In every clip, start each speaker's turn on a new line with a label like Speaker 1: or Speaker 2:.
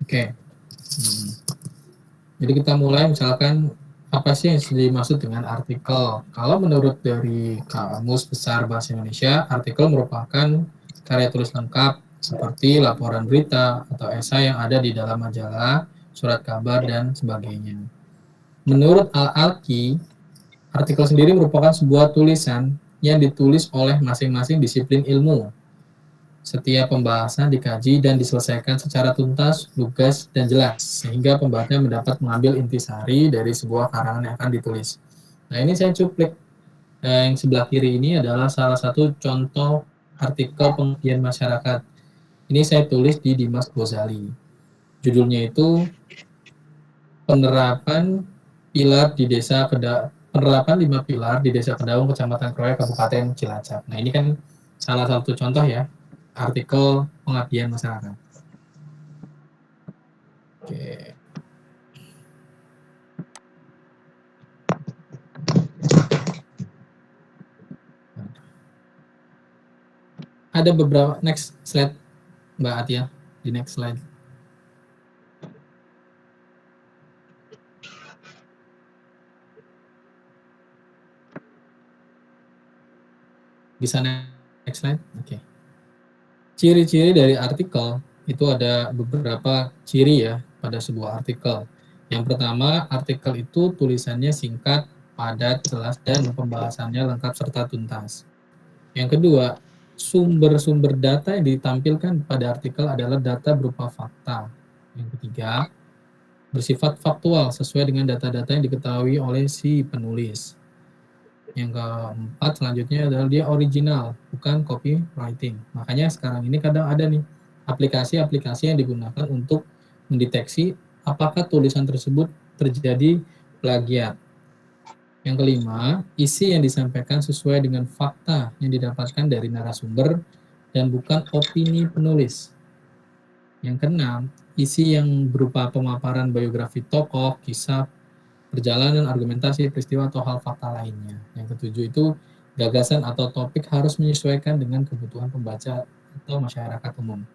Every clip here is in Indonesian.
Speaker 1: Oke. Jadi kita mulai, misalkan apa sih yang dimaksud dengan artikel? Kalau menurut dari Kamus Besar Bahasa Indonesia, artikel merupakan karya tulis lengkap seperti laporan berita atau esai yang ada di dalam majalah, surat kabar, dan sebagainya. Menurut Al-Alki, artikel sendiri merupakan sebuah tulisan yang ditulis oleh masing-masing disiplin ilmu. Setiap pembahasan dikaji dan diselesaikan secara tuntas, lugas, dan jelas, sehingga pembahasannya mendapat mengambil intisari dari sebuah karangan yang akan ditulis. Nah, ini saya cuplik. Yang sebelah kiri ini adalah salah satu contoh artikel pengabdian masyarakat. Ini saya tulis di Dimas Ghazali. Judulnya itu penerapan pilar di desa penerapan 5 pilar di Desa Kedaung, Kecamatan Kroya, Kabupaten Cilacap. Nah, ini kan salah satu contoh ya, artikel pengabdian masyarakat. Oke. Ada beberapa, next slide Mbak Atia, di next slide. Bisa next slide? Oke. Ciri-ciri dari artikel itu ada beberapa ciri ya pada sebuah artikel. Yang pertama, artikel itu tulisannya singkat, padat, jelas, dan pembahasannya lengkap serta tuntas. Yang kedua, sumber-sumber data yang ditampilkan pada artikel adalah data berupa fakta. Yang ketiga, bersifat faktual sesuai dengan data-data yang diketahui oleh si penulis. Yang keempat selanjutnya adalah dia original, bukan copywriting. Makanya sekarang ini kadang ada nih aplikasi-aplikasi yang digunakan untuk mendeteksi apakah tulisan tersebut terjadi plagiat. Yang kelima, isi yang disampaikan sesuai dengan fakta yang didapatkan dari narasumber dan bukan opini penulis. Yang keenam, isi yang berupa pemaparan biografi tokoh, kisah, perjalanan, argumentasi, peristiwa, atau hal fakta lainnya. Yang ketujuh itu, gagasan atau topik harus menyesuaikan dengan kebutuhan pembaca atau masyarakat umum.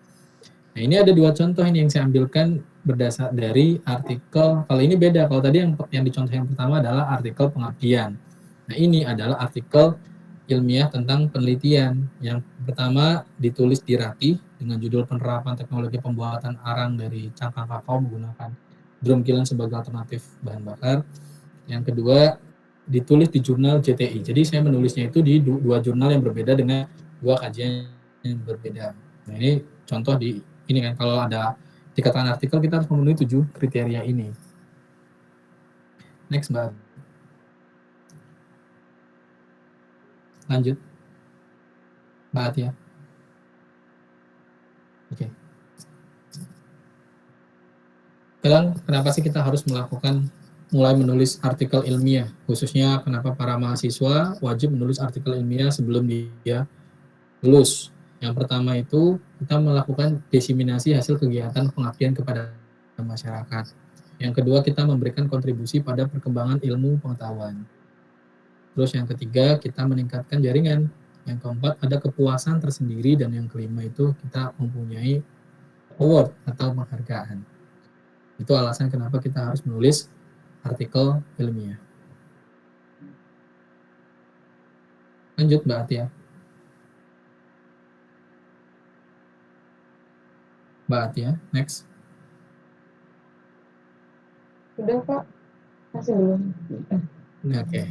Speaker 1: Nah, ini ada dua contoh ini yang saya ambilkan berdasar dari artikel. Kalau ini beda, kalau tadi yang dicontoh yang pertama adalah artikel pengabdian. Nah, ini adalah artikel ilmiah tentang penelitian. Yang pertama ditulis di Ratih dengan judul penerapan teknologi pembuatan arang dari cangkang kakao menggunakan drum kiln sebagai alternatif bahan bakar. Yang kedua ditulis di jurnal JTI. Jadi saya menulisnya itu di dua jurnal yang berbeda dengan dua kajian yang berbeda. Nah, ini contoh di ini kan, kalau ada dikatakan artikel kita harus memenuhi 7 kriteria ini. Next, Mbak. Lanjut. Mbak Atia. Oke. Sekarang kenapa sih kita harus mulai menulis artikel ilmiah? Khususnya kenapa para mahasiswa wajib menulis artikel ilmiah sebelum dia lulus? Yang pertama itu kita melakukan diseminasi hasil kegiatan pengabdian kepada masyarakat. Yang kedua kita memberikan kontribusi pada perkembangan ilmu pengetahuan. Terus yang ketiga kita meningkatkan jaringan. Yang keempat ada kepuasan tersendiri, dan yang kelima itu kita mempunyai award atau penghargaan. Itu alasan kenapa kita harus menulis artikel ilmiah. Lanjut Mbak Atia. Mbak Atia, next.
Speaker 2: Udah Pak, masih belum.
Speaker 1: Oke.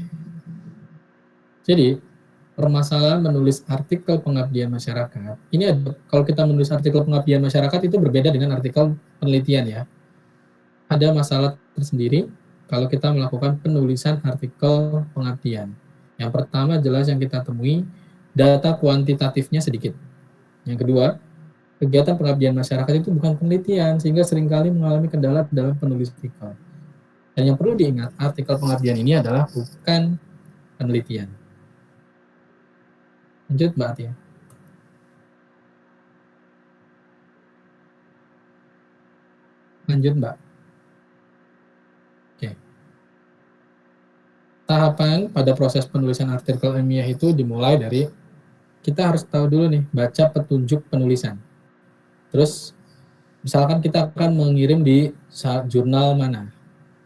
Speaker 1: Jadi permasalahan menulis artikel pengabdian masyarakat, ini kalau kita menulis artikel pengabdian masyarakat itu berbeda dengan artikel penelitian ya. Ada masalah tersendiri kalau kita melakukan penulisan artikel pengabdian. Yang pertama jelas yang kita temui, data kuantitatifnya sedikit. Yang kedua, kegiatan pengabdian masyarakat itu bukan penelitian, sehingga seringkali mengalami kendala dalam penulis artikel. Dan yang perlu diingat, artikel pengabdian ini adalah bukan penelitian. Lanjut Mbak Atia. Lanjut Mbak. Oke. Tahapan pada proses penulisan artikel ilmiah itu dimulai dari kita harus tahu dulu nih, baca petunjuk penulisan. Terus Misalkan kita akan mengirim di jurnal mana?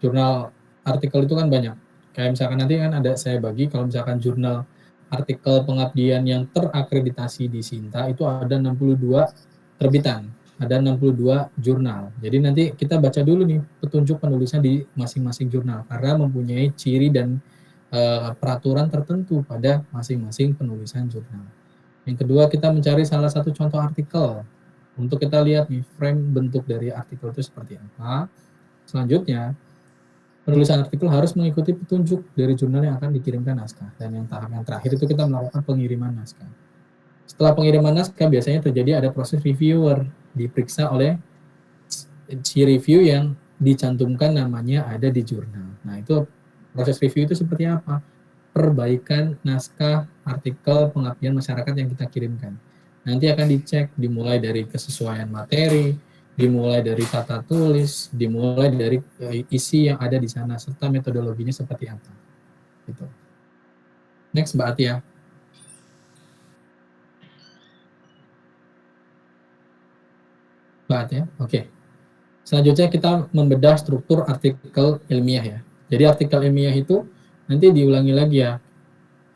Speaker 1: Jurnal artikel itu kan banyak. Kayak misalkan nanti kan ada saya bagi, kalau misalkan jurnal artikel pengabdian yang terakreditasi di Sinta itu ada 62 terbitan, ada 62 jurnal. Jadi nanti kita baca dulu nih petunjuk penulisan di masing-masing jurnal karena mempunyai ciri dan peraturan tertentu pada masing-masing penulisan jurnal. Yang kedua, kita mencari salah satu contoh artikel. Untuk kita lihat nih frame bentuk dari artikel itu seperti apa. Selanjutnya, penulisan artikel harus mengikuti petunjuk dari jurnal yang akan dikirimkan naskah. Dan yang tahap yang terakhir itu kita melakukan pengiriman naskah. Setelah pengiriman naskah biasanya terjadi ada proses reviewer, diperiksa oleh si review yang dicantumkan namanya ada di jurnal. Nah, itu proses review itu seperti apa? Perbaikan naskah artikel pengabdian masyarakat yang kita kirimkan. Nanti akan dicek dimulai dari kesesuaian materi, dimulai dari tata tulis, dimulai dari isi yang ada di sana serta metodologinya seperti apa. Gitu. Next Mbak Atia. Mbak Atia, oke. Selanjutnya kita membedah struktur artikel ilmiah ya. Jadi artikel ilmiah itu nanti diulangi lagi ya.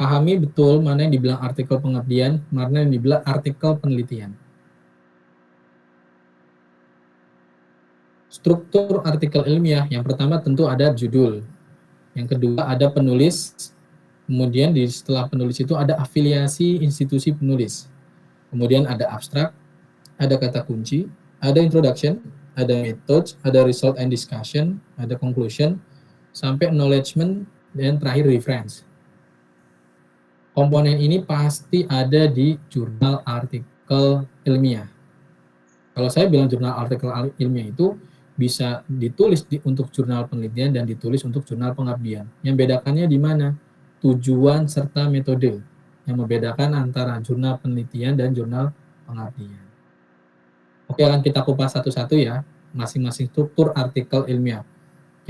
Speaker 1: Pahami betul mana yang dibilang artikel pengabdian, mana yang dibilang artikel penelitian. Struktur artikel ilmiah, yang pertama tentu ada judul. Yang kedua ada penulis, kemudian setelah penulis itu ada afiliasi institusi penulis. Kemudian ada abstrak, ada kata kunci, ada introduction, ada method, ada result and discussion, ada conclusion, sampai acknowledgement, dan terakhir reference. Komponen ini pasti ada di jurnal artikel ilmiah. Kalau saya bilang jurnal artikel ilmiah itu bisa ditulis untuk jurnal penelitian dan ditulis untuk jurnal pengabdian. Yang bedakannya di mana? Tujuan serta metode. Yang membedakan antara jurnal penelitian dan jurnal pengabdian. Oke, akan kita kupas satu-satu ya, masing-masing struktur artikel ilmiah.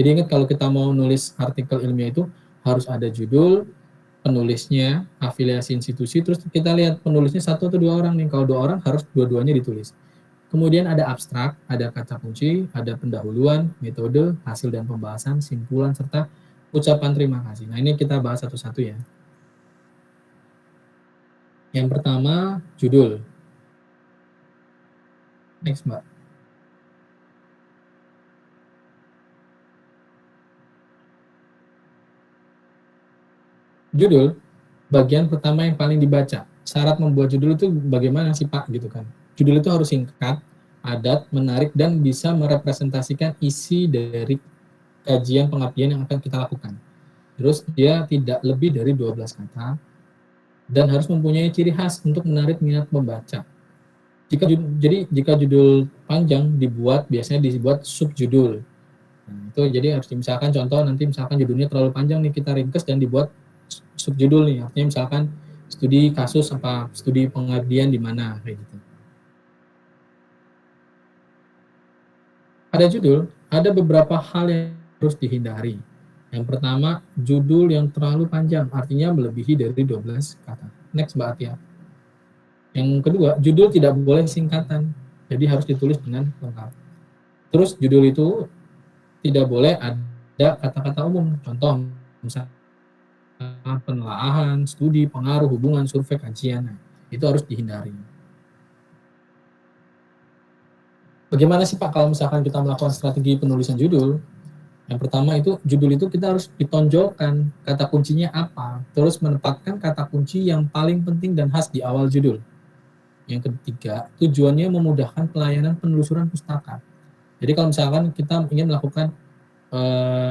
Speaker 1: Jadi ingat kalau kita mau nulis artikel ilmiah itu harus ada judul, penulisnya, afiliasi institusi, terus kita lihat penulisnya satu atau dua orang nih. Kalau dua orang harus dua-duanya ditulis. Kemudian ada abstrak, ada kata kunci, ada pendahuluan, metode, hasil dan pembahasan, simpulan, serta ucapan terima kasih. Nah ini kita bahas satu-satu ya. Yang pertama, judul. Next, Mbak. Judul, bagian pertama yang paling dibaca. Syarat membuat judul itu bagaimana sih Pak gitu kan. Judul itu harus singkat, padat, menarik, dan bisa merepresentasikan isi dari kajian pengabdian yang akan kita lakukan. Terus dia tidak lebih dari 12 kata dan harus mempunyai ciri khas untuk menarik minat membaca. Jika judul panjang biasanya dibuat subjudul. Nah, itu jadi harus misalkan contoh nanti misalkan judulnya terlalu panjang nih kita ringkes dan dibuat subjudul nih. Artinya misalkan studi kasus apa studi pengabdian di mana kayak gitu. Pada judul ada beberapa hal yang harus dihindari. Yang pertama, judul yang terlalu panjang, artinya melebihi dari 12 kata. Next, Mbak Atia. Yang kedua, judul tidak boleh singkatan, jadi harus ditulis dengan lengkap. Terus judul itu tidak boleh ada kata-kata umum, contoh misalnya penelaahan, studi, pengaruh, hubungan, survei, kajian. Nah, itu harus dihindari. Bagaimana sih Pak kalau misalkan kita melakukan strategi penulisan judul? Yang pertama itu judul itu kita harus ditonjolkan kata kuncinya apa, terus menempatkan kata kunci yang paling penting dan khas di awal judul. Yang ketiga, tujuannya memudahkan pelayanan penelusuran pustaka. Jadi kalau misalkan kita ingin melakukan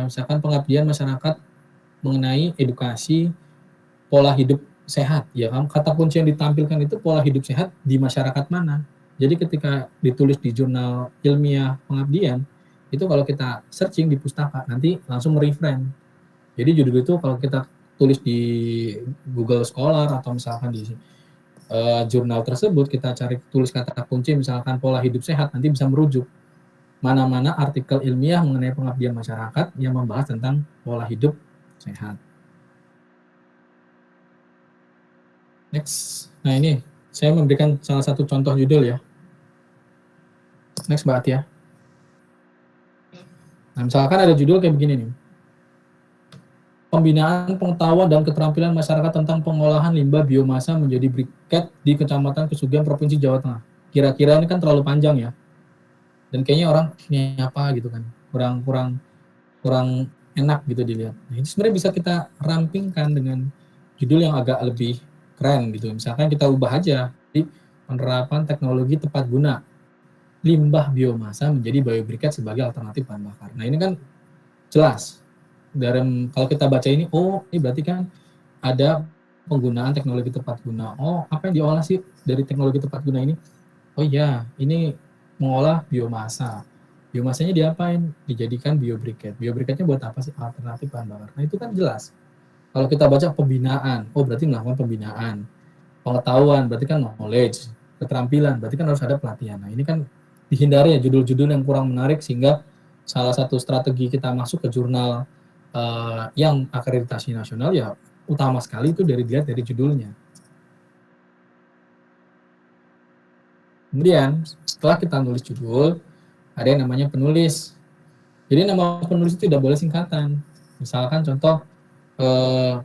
Speaker 1: misalkan pengabdian masyarakat mengenai edukasi pola hidup sehat, ya kan? Kata kunci yang ditampilkan itu pola hidup sehat di masyarakat mana. Jadi ketika ditulis di jurnal ilmiah pengabdian, itu kalau kita searching di pustaka, nanti langsung mereference. Jadi judul itu kalau kita tulis di Google Scholar atau misalkan di jurnal tersebut, kita cari tulis kata kunci misalkan pola hidup sehat, nanti bisa merujuk mana-mana artikel ilmiah mengenai pengabdian masyarakat yang membahas tentang pola hidup sehat. Next. Nah ini, saya memberikan salah satu contoh judul ya. Next Mbak Atia. Nah, misalkan ada judul kayak begini nih. Pembinaan pengetahuan dan keterampilan masyarakat tentang pengolahan limbah biomasa menjadi briket di Kecamatan Kesugihan Provinsi Jawa Tengah. Kira-kira ini kan terlalu panjang ya. Dan kayaknya orang ini apa gitu kan. Kurang enak gitu dilihat. Nah, ini sebenarnya bisa kita rampingkan dengan judul yang agak lebih keren gitu. Misalkan kita ubah aja di penerapan teknologi tepat guna limbah biomasa menjadi biobriket sebagai alternatif bahan bakar. Nah, ini kan jelas. Kalau kita baca ini, oh ini berarti kan ada penggunaan teknologi tepat guna. Oh, apa yang diolah sih dari teknologi tepat guna ini? Oh iya, ini mengolah biomasa. Biomasanya diapain? Dijadikan biobriket. Biobriketnya buat apa sih? Alternatif bahan bakar. Nah, itu kan jelas. Kalau kita baca pembinaan, oh berarti melakukan pembinaan. Pengetahuan, berarti kan knowledge. Keterampilan, berarti kan harus ada pelatihan. Nah, ini kan dihindari ya judul-judul yang kurang menarik, sehingga salah satu strategi kita masuk ke jurnal yang akreditasi nasional ya utama sekali itu dilihat dari judulnya. Kemudian setelah kita nulis judul, ada yang namanya penulis. Jadi nama penulis itu tidak boleh singkatan. Misalkan contoh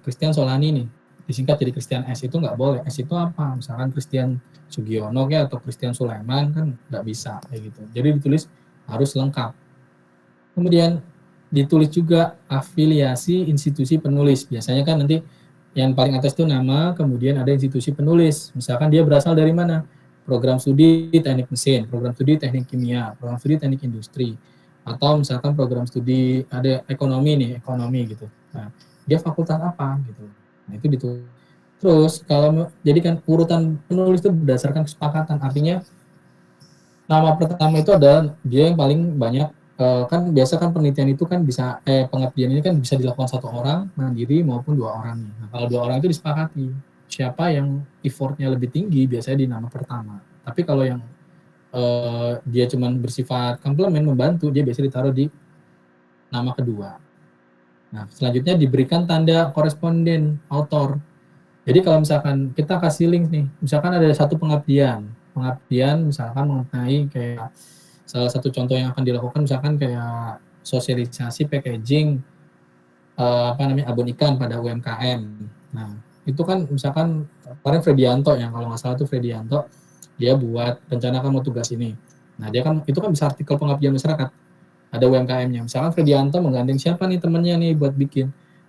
Speaker 1: Christian Solani nih, disingkat jadi Christian S, itu nggak boleh. S itu apa? Misalkan Christian Sugiono ya, atau Christian Sulaiman, kan nggak bisa kayak gitu. Jadi ditulis harus lengkap. Kemudian ditulis juga afiliasi institusi penulis. Biasanya kan nanti yang paling atas itu nama, kemudian ada institusi penulis. Misalkan dia berasal dari mana? Program studi teknik mesin, program studi teknik kimia, program studi teknik industri, atau misalkan program studi ada ekonomi gitu. Nah, dia fakultas apa gitu. Nah, itu ditulis. Terus kalau jadikan urutan penulis itu berdasarkan kesepakatan, artinya nama pertama itu adalah dia yang paling banyak. Kan biasa kan penelitian itu kan bisa pengabdian ini kan bisa dilakukan satu orang mandiri maupun dua orang. Nah, kalau dua orang itu disepakati siapa yang effortnya lebih tinggi biasanya di nama pertama. Tapi kalau yang dia cuma bersifat komplement membantu, dia biasanya ditaruh di nama kedua. Nah, selanjutnya diberikan tanda koresponden autor. Jadi kalau misalkan kita kasih link nih, misalkan ada satu pengabdian misalkan mengenai kayak salah satu contoh yang akan dilakukan misalkan kayak sosialisasi packaging abon ikan pada UMKM. Nah, itu kan misalkan kemarin Fredianto yang kalau nggak salah itu Fredianto, dia buat rencanakan mau tugas ini. Nah, dia kan itu kan bisa artikel pengabdian masyarakat. Ada UMKM-nya. Misalkan Fredianto menggandeng siapa nih temennya nih buat bikin.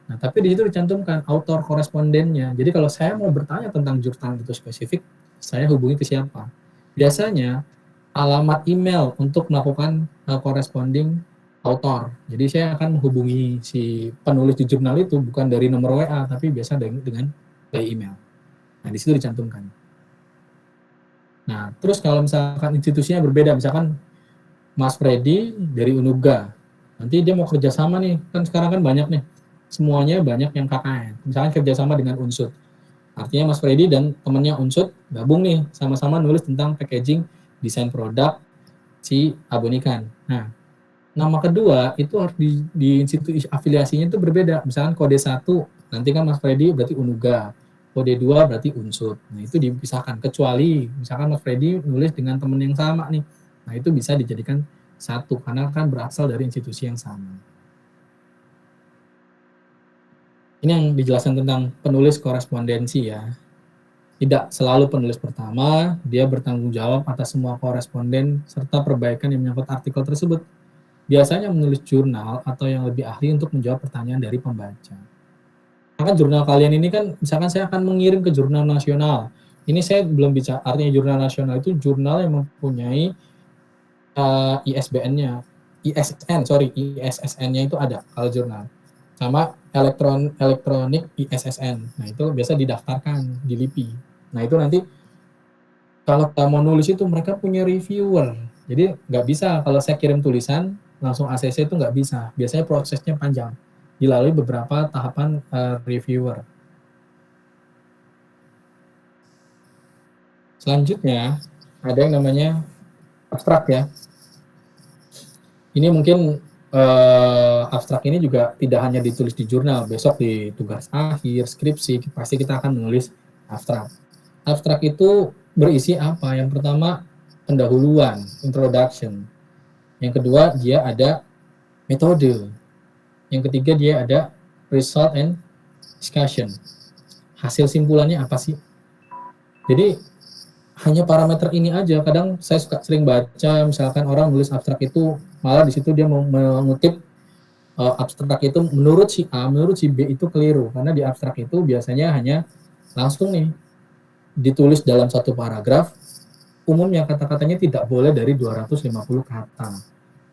Speaker 1: Nah, tapi di situ dicantumkan autor korespondennya. Jadi kalau saya mau bertanya tentang jurnal itu spesifik, saya hubungi ke siapa? Biasanya alamat email untuk melakukan corresponding author. Jadi saya akan menghubungi si penulis di jurnal itu bukan dari nomor WA, tapi biasa dengan by email. Nah, di situ dicantumkan. Nah, terus kalau misalkan institusinya berbeda, misalkan Mas Freddy dari Unuga, nanti dia mau kerjasama nih, kan sekarang kan banyak nih, semuanya banyak yang KKN. Misalkan kerjasama dengan Unsud. Artinya Mas Freddy dan temannya Unsud gabung nih, sama-sama nulis tentang packaging desain produk si abon ikan. Nah, nama kedua itu harus di institusi afiliasinya itu berbeda. Misalkan kode 1, nanti kan Mas Freddy berarti Unuga. Kode 2 berarti Unsud. Nah, itu dipisahkan. Kecuali misalkan Mas Freddy nulis dengan teman yang sama nih. Nah, itu bisa dijadikan satu karena kan berasal dari institusi yang sama. Ini yang dijelaskan tentang penulis korespondensi ya. Tidak selalu penulis pertama, dia bertanggung jawab atas semua koresponden serta perbaikan yang menyangkut artikel tersebut. Biasanya menulis jurnal atau yang lebih ahli untuk menjawab pertanyaan dari pembaca. Maka jurnal kalian ini kan, misalkan saya akan mengirim ke jurnal nasional. Ini saya belum bicara, artinya jurnal nasional itu jurnal yang mempunyai ISBN-nya. ISSN-nya itu ada kalau jurnal. Sama elektronik ISSN. Nah, itu biasa didaftarkan di LIPI. Nah, itu nanti kalau kita mau nulis itu mereka punya reviewer. Jadi nggak bisa kalau saya kirim tulisan langsung ACC itu nggak bisa. Biasanya prosesnya panjang. Dilalui beberapa tahapan reviewer. Selanjutnya ada yang namanya abstrak ya. Ini mungkin abstrak ini juga tidak hanya ditulis di jurnal, besok di tugas akhir, skripsi, pasti kita akan menulis abstrak. Abstrak itu berisi apa? Yang pertama, pendahuluan, introduction. Yang kedua, dia ada metode. Yang ketiga, dia ada result and discussion. Hasil simpulannya apa sih? Jadi hanya parameter ini aja. Kadang saya sering baca, misalkan orang nulis abstrak itu, malah di situ dia mengutip abstrak itu menurut si A, menurut si B itu keliru. Karena di abstrak itu biasanya hanya langsung nih ditulis dalam satu paragraf. Umumnya kata-katanya tidak boleh dari 250 kata.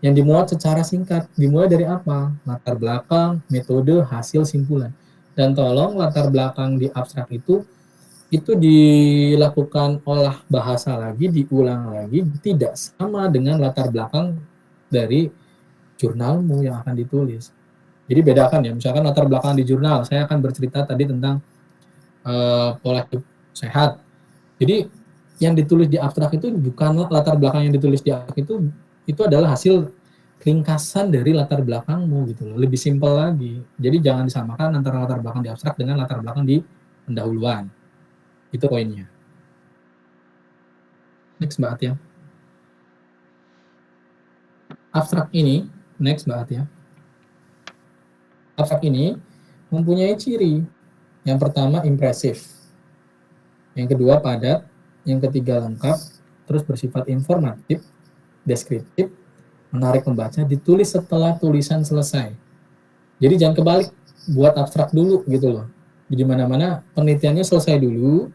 Speaker 1: Yang dimuat secara singkat. Dimulai dari apa? Latar belakang, metode, hasil, simpulan. Dan tolong latar belakang di abstrak itu dilakukan olah bahasa lagi, diulang lagi, tidak sama dengan latar belakang dari jurnalmu yang akan ditulis. Jadi bedakan ya, misalkan latar belakang di jurnal, saya akan bercerita tadi tentang pola hidup sehat. Jadi yang ditulis di abstrak itu bukan latar belakang yang ditulis di abstrak itu adalah hasil ringkasan dari latar belakangmu gitu loh, lebih simpel lagi. Jadi jangan disamakan antara latar belakang di abstrak dengan latar belakang di pendahuluan. Itu poinnya. Next Mbak Atia. Abstrak ini, next Mbak Atia. Abstrak ini mempunyai ciri. Yang pertama impresif. Yang kedua padat. Yang ketiga lengkap. Terus bersifat informatif, deskriptif, menarik pembaca, ditulis setelah tulisan selesai. Jadi jangan kebalik, buat abstrak dulu gitu loh. Di mana-mana penelitiannya selesai dulu,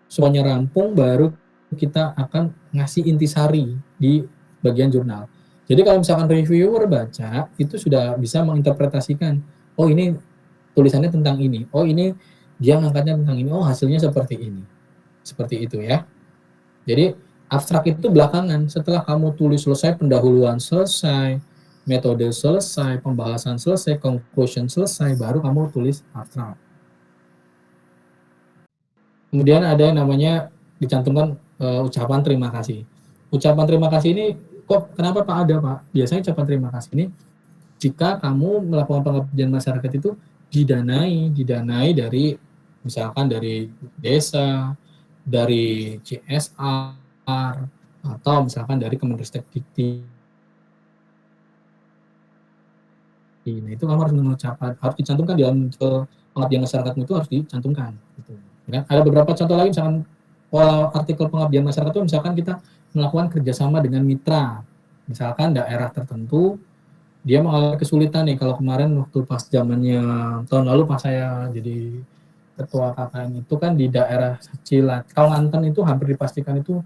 Speaker 1: semuanya rampung, baru kita akan ngasih intisari di bagian jurnal. Jadi kalau misalkan reviewer baca, itu sudah bisa menginterpretasikan, oh ini tulisannya tentang ini, oh ini dia ngangkatnya tentang ini, oh hasilnya seperti ini. Seperti itu ya. Jadi abstrak itu belakangan, setelah kamu tulis selesai, pendahuluan selesai, metode selesai, pembahasan selesai, conclusion selesai, baru kamu tulis abstrak. Kemudian ada yang namanya dicantumkan ucapan terima kasih. Ucapan terima kasih ini kok kenapa Pak ada Pak? Biasanya ucapan terima kasih ini jika kamu melakukan pengabdian masyarakat itu didanai dari misalkan dari desa, dari CSR, atau misalkan dari Kemenristek Dikti. Nah itu kamu harus mengucapkan, harus dicantumkan di dalam pengabdian masyarakatmu itu harus dicantumkan. Gitu. Ya, ada beberapa contoh lagi misalkan artikel pengabdian masyarakat itu misalkan kita melakukan kerjasama dengan mitra, misalkan daerah tertentu dia mengalami kesulitan nih. Kalau kemarin waktu pas zamannya tahun lalu pas saya jadi ketua KKN itu kan di daerah Cilat, Kawanten itu hampir dipastikan itu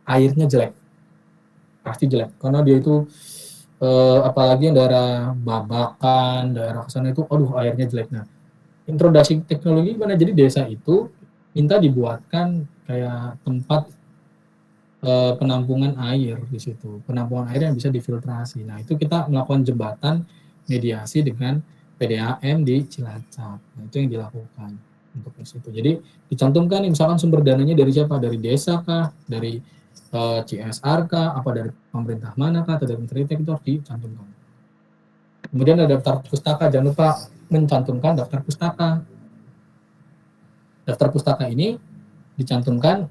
Speaker 1: airnya jelek, pasti jelek karena dia itu apalagi yang daerah Babakan, daerah kesana itu, aduh airnya jelek. Nah, introduksi teknologi gimana? Jadi desa itu minta dibuatkan kayak tempat penampungan air di situ, penampungan air yang bisa difiltrasi. Nah itu kita melakukan jembatan mediasi dengan PDAM di Cilacap. Nah, itu yang dilakukan untuk di situ. Jadi dicantumkan misalkan sumber dananya dari siapa? Dari desa kah? Dari CSR kah? Apa dari pemerintah mana kah? Atau dari Kementerian itu harus dicantumkan. Kemudian ada daftar pustaka. Jangan lupa mencantumkan daftar pustaka. Daftar pustaka ini dicantumkan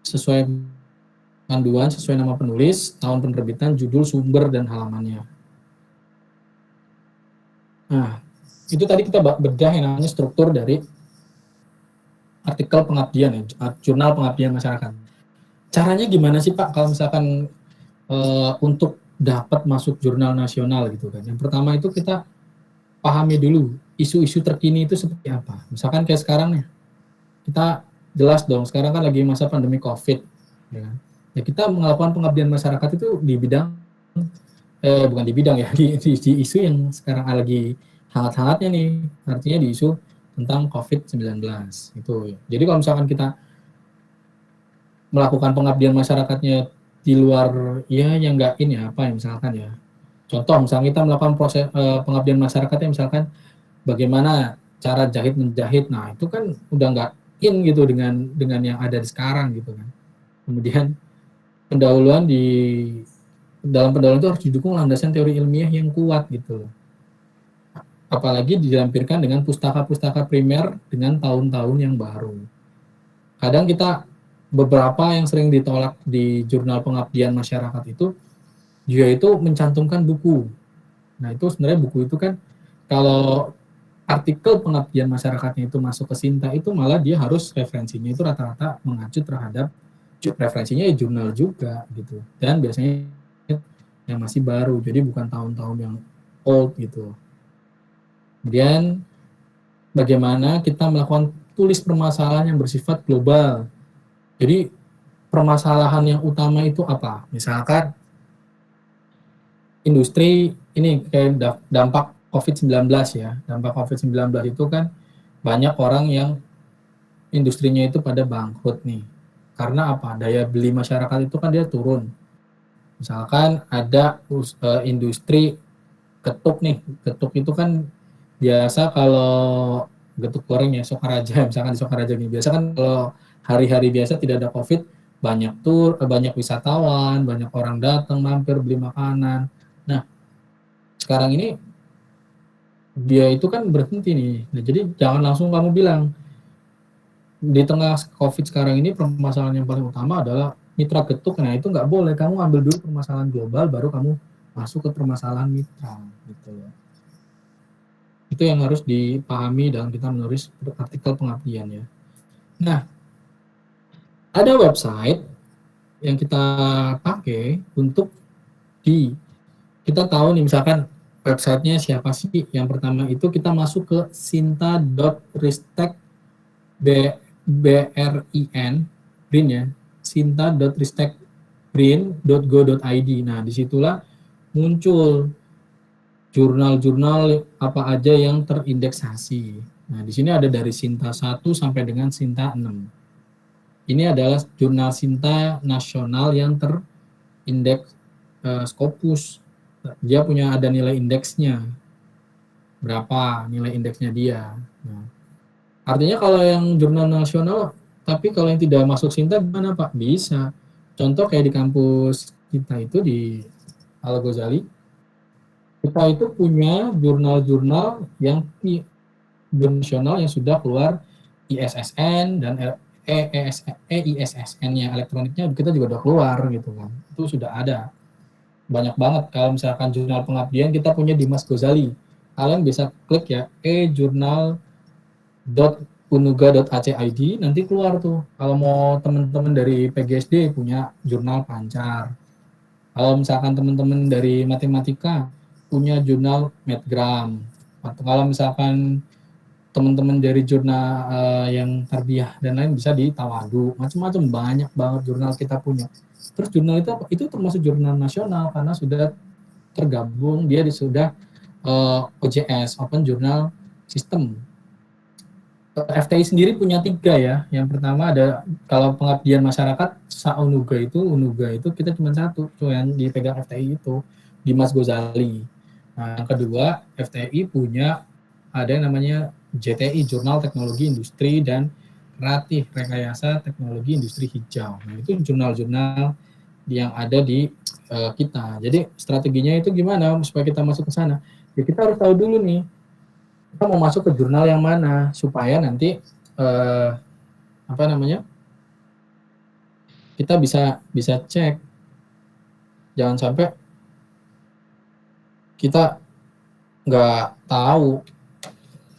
Speaker 1: sesuai panduan, sesuai nama penulis, tahun penerbitan, judul, sumber, dan halamannya. Nah, itu tadi kita bedah yang namanya struktur dari artikel pengabdian, ya, jurnal pengabdian masyarakat. Caranya gimana sih Pak kalau misalkan untuk dapat masuk jurnal nasional gitu kan? Yang pertama itu kita pahami dulu isu-isu terkini itu seperti apa. Misalkan kayak sekarang nih, kita jelas dong sekarang kan lagi masa pandemi COVID, ya kan? Ya kita melakukan pengabdian masyarakat itu di bidang bukan di bidang ya, di isu yang sekarang lagi hangat-hangatnya nih, artinya di isu tentang COVID-19 itu. Jadi kalau misalkan kita melakukan pengabdian masyarakatnya di luar ya yang enggak ini apa ya misalkan ya. Contoh misalnya kita melakukan proses pengabdian masyarakatnya misalkan bagaimana cara jahit menjahit. Nah, itu kan udah enggak in gitu dengan yang ada di sekarang gitu kan. Kemudian pendahuluan di dalam pendalaman itu harus didukung landasan teori ilmiah yang kuat gitu loh. Apalagi dilampirkan dengan pustaka-pustaka primer dengan tahun-tahun yang baru. Kadang kita beberapa yang sering ditolak di jurnal pengabdian masyarakat itu juga itu mencantumkan buku. Nah itu sebenarnya buku itu kan kalau artikel pengabdian masyarakatnya itu masuk ke Sinta itu malah dia harus referensinya itu rata-rata mengacu terhadap referensinya ya jurnal juga gitu, dan biasanya yang masih baru, jadi bukan tahun-tahun yang old gitu. Kemudian bagaimana kita melakukan tulis permasalahan yang bersifat global. Jadi permasalahan yang utama itu apa? Misalkan industri ini kayak dampak COVID-19 ya. Dampak COVID-19 itu kan banyak orang yang industrinya itu pada bangkrut nih. Karena apa? Daya beli masyarakat itu kan dia turun. Misalkan ada industri ketuk nih. Ketuk itu kan biasa kalau getuk goreng ya Sokaraja, misalkan di Sokaraja nih. Biasa kan kalau hari-hari biasa tidak ada Covid, banyak wisatawan, banyak orang datang mampir beli makanan. Nah, sekarang ini dia itu kan berhenti nih. Nah, jadi jangan langsung kamu bilang di tengah COVID sekarang ini permasalahan yang paling utama adalah mitra getuk. Nah, itu nggak boleh. Kamu ambil dulu permasalahan global, baru kamu masuk ke permasalahan mitra. Gitu ya. Itu yang harus dipahami dalam kita menulis artikel pengabdian ya. Nah, ada website yang kita pakai untuk kita tahu nih misalkan websitenya siapa sih. Yang pertama itu kita masuk ke sinta.ristek BRIN ya, sinta.ristekbrin.go.id. Nah, disitulah muncul jurnal-jurnal apa aja yang terindeksasi. Nah, di sini ada dari Sinta 1 sampai dengan Sinta 6. Ini adalah jurnal Sinta nasional yang terindeks Scopus. Dia punya ada nilai indeksnya. Berapa nilai indeksnya dia. Nah, artinya kalau yang jurnal nasional, tapi kalau yang tidak masuk Sinta gimana Pak? Bisa. Contoh kayak di kampus kita itu di Al-Ghazali, kita itu punya jurnal-jurnal yang nasional yang sudah keluar ISSN dan EISSN-nya elektroniknya kita juga udah keluar gitu kan. Itu sudah ada. Banyak banget. Kalau misalkan jurnal pengabdian kita punya di Mas Ghazali. Kalian bisa klik ya e-jurnal.unuga.ac.id, nanti keluar tuh. Kalau mau teman-teman dari PGSD punya jurnal Pancar. Kalau misalkan teman-teman dari matematika punya jurnal Medgram. Atau kalau misalkan teman-teman dari jurnal yang tarbiyah dan lain bisa di Tawadu. Macam-macam banyak banget jurnal kita punya. Terus jurnal itu apa? Itu termasuk jurnal nasional karena sudah tergabung, dia sudah OJS, Open Journal System. FTI sendiri punya 3 ya. Yang pertama ada kalau pengabdian masyarakat Unuga itu kita cuma 1 tuh yang dipegang FTI itu di Mas Ghazali. Nah, yang kedua FTI punya ada yang namanya JTI, Jurnal Teknologi Industri dan Kreatif Rekayasa Teknologi Industri Hijau. Nah, itu jurnal-jurnal yang ada di kita. Jadi strateginya itu gimana supaya kita masuk ke sana? Ya kita harus tahu dulu nih, kita mau masuk ke jurnal yang mana supaya nanti apa namanya? Kita bisa cek. Jangan sampai kita nggak tahu,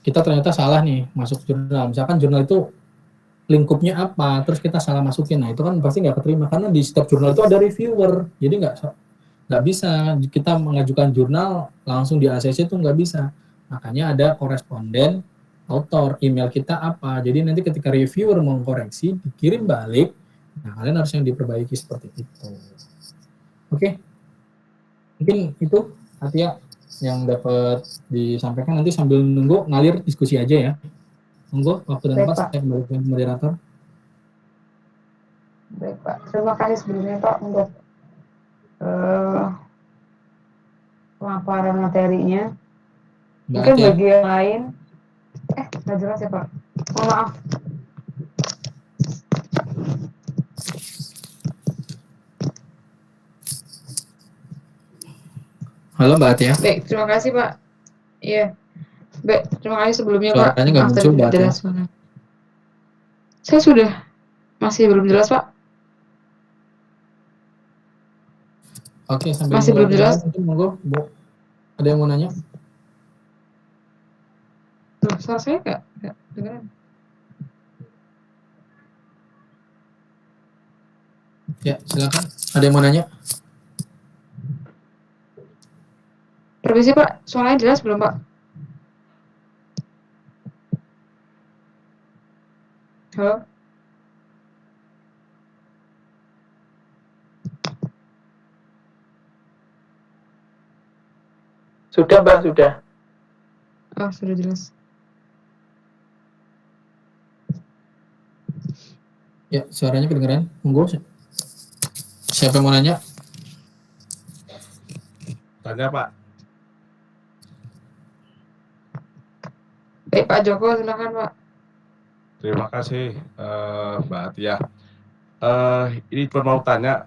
Speaker 1: kita ternyata salah nih masuk jurnal. Misalkan jurnal itu lingkupnya apa, terus kita salah masukin. Nah, itu kan pasti nggak keterima karena di setiap jurnal itu ada reviewer. Jadi nggak bisa kita mengajukan jurnal langsung di ACC itu nggak bisa. Makanya ada koresponden author, email kita apa. Jadi nanti ketika reviewer mengkoreksi, dikirim balik. Nah, kalian harus yang diperbaiki seperti itu. Oke. Mungkin itu Atia yang dapat disampaikan. Nanti sambil nunggu ngalir diskusi aja ya. Monggo, waktu dan tempat saya kembalikan moderator.
Speaker 2: Baik Pak, terima kasih sebelumnya Pak untuk pemaparan materinya. Mungkin bagi yang lain, nggak jelas ya Pak. Mohon maaf.
Speaker 1: Halo Mbak Atia.
Speaker 2: Baik, terima kasih Pak. Iya, baik, terima kasih sebelumnya Pak.
Speaker 1: Suaranya nggak
Speaker 2: Maaf tadi
Speaker 1: muncul Mbak
Speaker 2: tidak
Speaker 1: Atia.
Speaker 2: jelas suara. Saya sudah, masih belum jelas Pak.
Speaker 1: Oke, sambil
Speaker 2: Masih
Speaker 1: nunggu
Speaker 2: belum
Speaker 1: yang
Speaker 2: jelas.
Speaker 1: lain, mungkin monggo Bu. Ada yang mau nanya?
Speaker 2: Loh, suara saya nggak dengeran.
Speaker 1: Ya, silakan. Ada yang mau nanya?
Speaker 2: Permisi Pak, suaranya jelas belum Pak? Halo?
Speaker 3: Sudah, Mbak, sudah.
Speaker 2: Oh, sudah jelas.
Speaker 1: Ya, suaranya kedengeran. Monggo. Siapa yang mau nanya?
Speaker 4: Tanya Pak.
Speaker 2: Baik Pak Joko, silakan Pak.
Speaker 4: Terima kasih Mbak Atia. Ini cuma mau tanya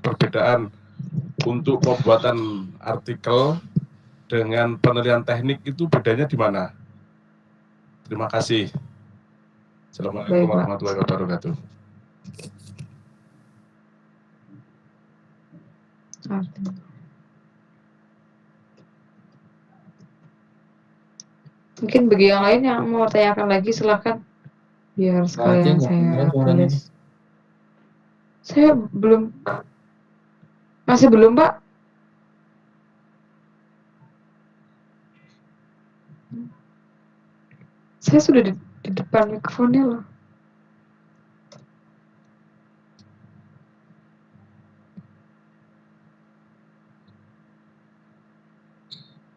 Speaker 4: perbedaan untuk pembuatan artikel dengan penelitian teknik itu bedanya di mana? Terima kasih. Assalamualaikum
Speaker 2: Baik, Pak.
Speaker 4: warahmatullahi wabarakatuh.
Speaker 2: Mungkin bagi yang lain yang mau tanyakan lagi silakan. Biar sekalian saya tulis. Saya belum, masih belum Pak. Saya sudah di depan mikrofonnya loh.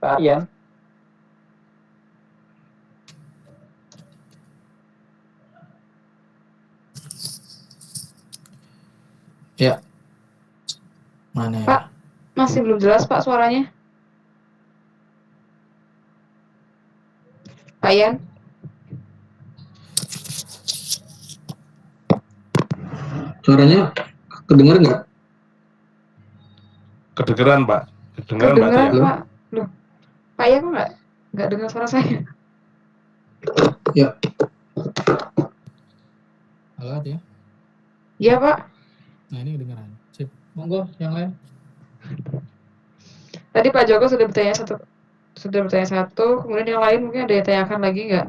Speaker 3: Pak Ian.
Speaker 1: Ya. Mana ya?
Speaker 2: Pak, masih belum jelas Pak suaranya. Pak Ian.
Speaker 1: Suaranya kedengeran nggak?
Speaker 4: Kedengeran Pak. Kedengeran Mbak Atia.
Speaker 2: Pak. Loh, Pak Ian kok nggak dengar suara saya?
Speaker 1: Ya. Halo Atia.
Speaker 2: Iya Pak.
Speaker 1: Nah ini kedengeran. Sip. Monggo yang lain.
Speaker 2: Tadi Pak Joko sudah bertanya satu, kemudian yang lain mungkin ada yang tanyakan lagi nggak?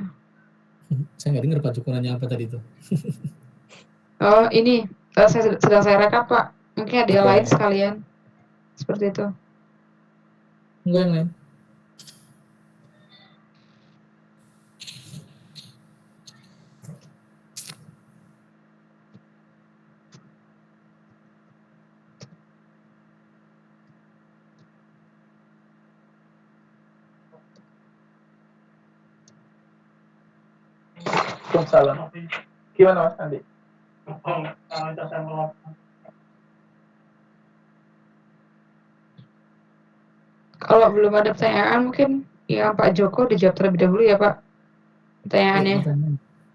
Speaker 1: Saya nggak dengar Pak Joko nanya apa tadi itu.
Speaker 2: Oh ini, sedang saya rekap Pak. Mungkin ada yang lain sekalian. Seperti itu.
Speaker 1: Monggo yang lain.
Speaker 3: Waalaikumsalam. Gimana Mas Andi?
Speaker 2: Kalau belum ada pertanyaan mungkin yang Pak Joko dijawab terlebih dahulu ya Pak. Pertanyaannya.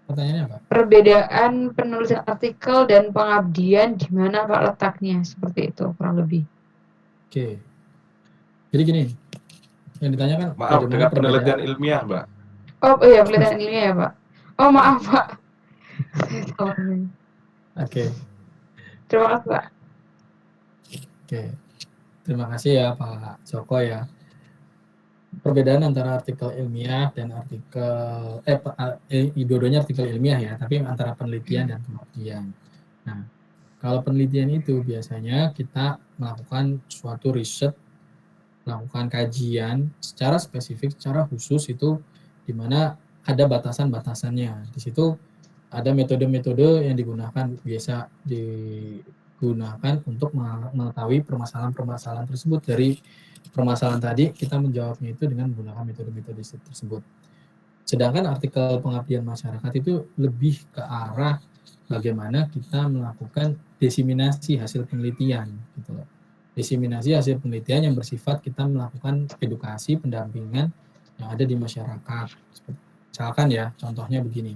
Speaker 1: Pertanyaannya apa?
Speaker 2: Perbedaan penulisan artikel dan pengabdian di mana Pak letaknya? Seperti itu kurang lebih.
Speaker 1: Oke. Jadi gini, yang ditanyakan
Speaker 4: Maaf, dengan penelitian ilmiah Mbak.
Speaker 2: Oh iya, penelitian ilmiah ya Pak. Oh maaf Pak.
Speaker 1: Oke.
Speaker 2: Terima kasih Pak.
Speaker 1: Oke. Terima kasih ya Pak Joko ya. Perbedaan antara artikel ilmiah dan artikel dua-duanya artikel ilmiah ya, tapi antara penelitian dan pengabdian. Nah, kalau penelitian itu biasanya kita melakukan suatu riset, melakukan kajian secara spesifik, secara khusus itu di mana ada batasan-batasannya. Di situ ada metode-metode yang biasa digunakan untuk mengetahui permasalahan-permasalahan tersebut. Dari permasalahan tadi kita menjawabnya itu dengan menggunakan metode-metode tersebut. Sedangkan artikel pengabdian masyarakat itu lebih ke arah bagaimana kita melakukan diseminasi hasil penelitian gitu loh. Diseminasi hasil penelitian yang bersifat kita melakukan edukasi pendampingan yang ada di masyarakat. Misalkan ya, contohnya begini.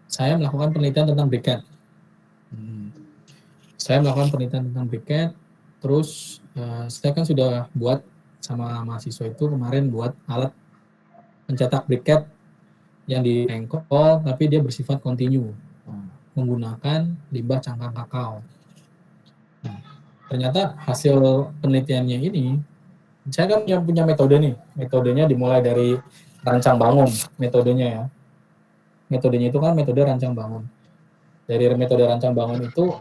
Speaker 1: Saya melakukan penelitian tentang briket. Saya melakukan penelitian tentang briket, terus saya kan sudah buat sama mahasiswa itu kemarin buat alat pencetak briket yang di engkol tapi dia bersifat kontinu menggunakan limbah cangkang kakao. Nah, ternyata hasil penelitiannya ini, saya kan yang punya metode nih, metodenya dimulai dari rancang bangun, metodenya ya. Metodenya itu kan metode rancang bangun. Dari metode rancang bangun itu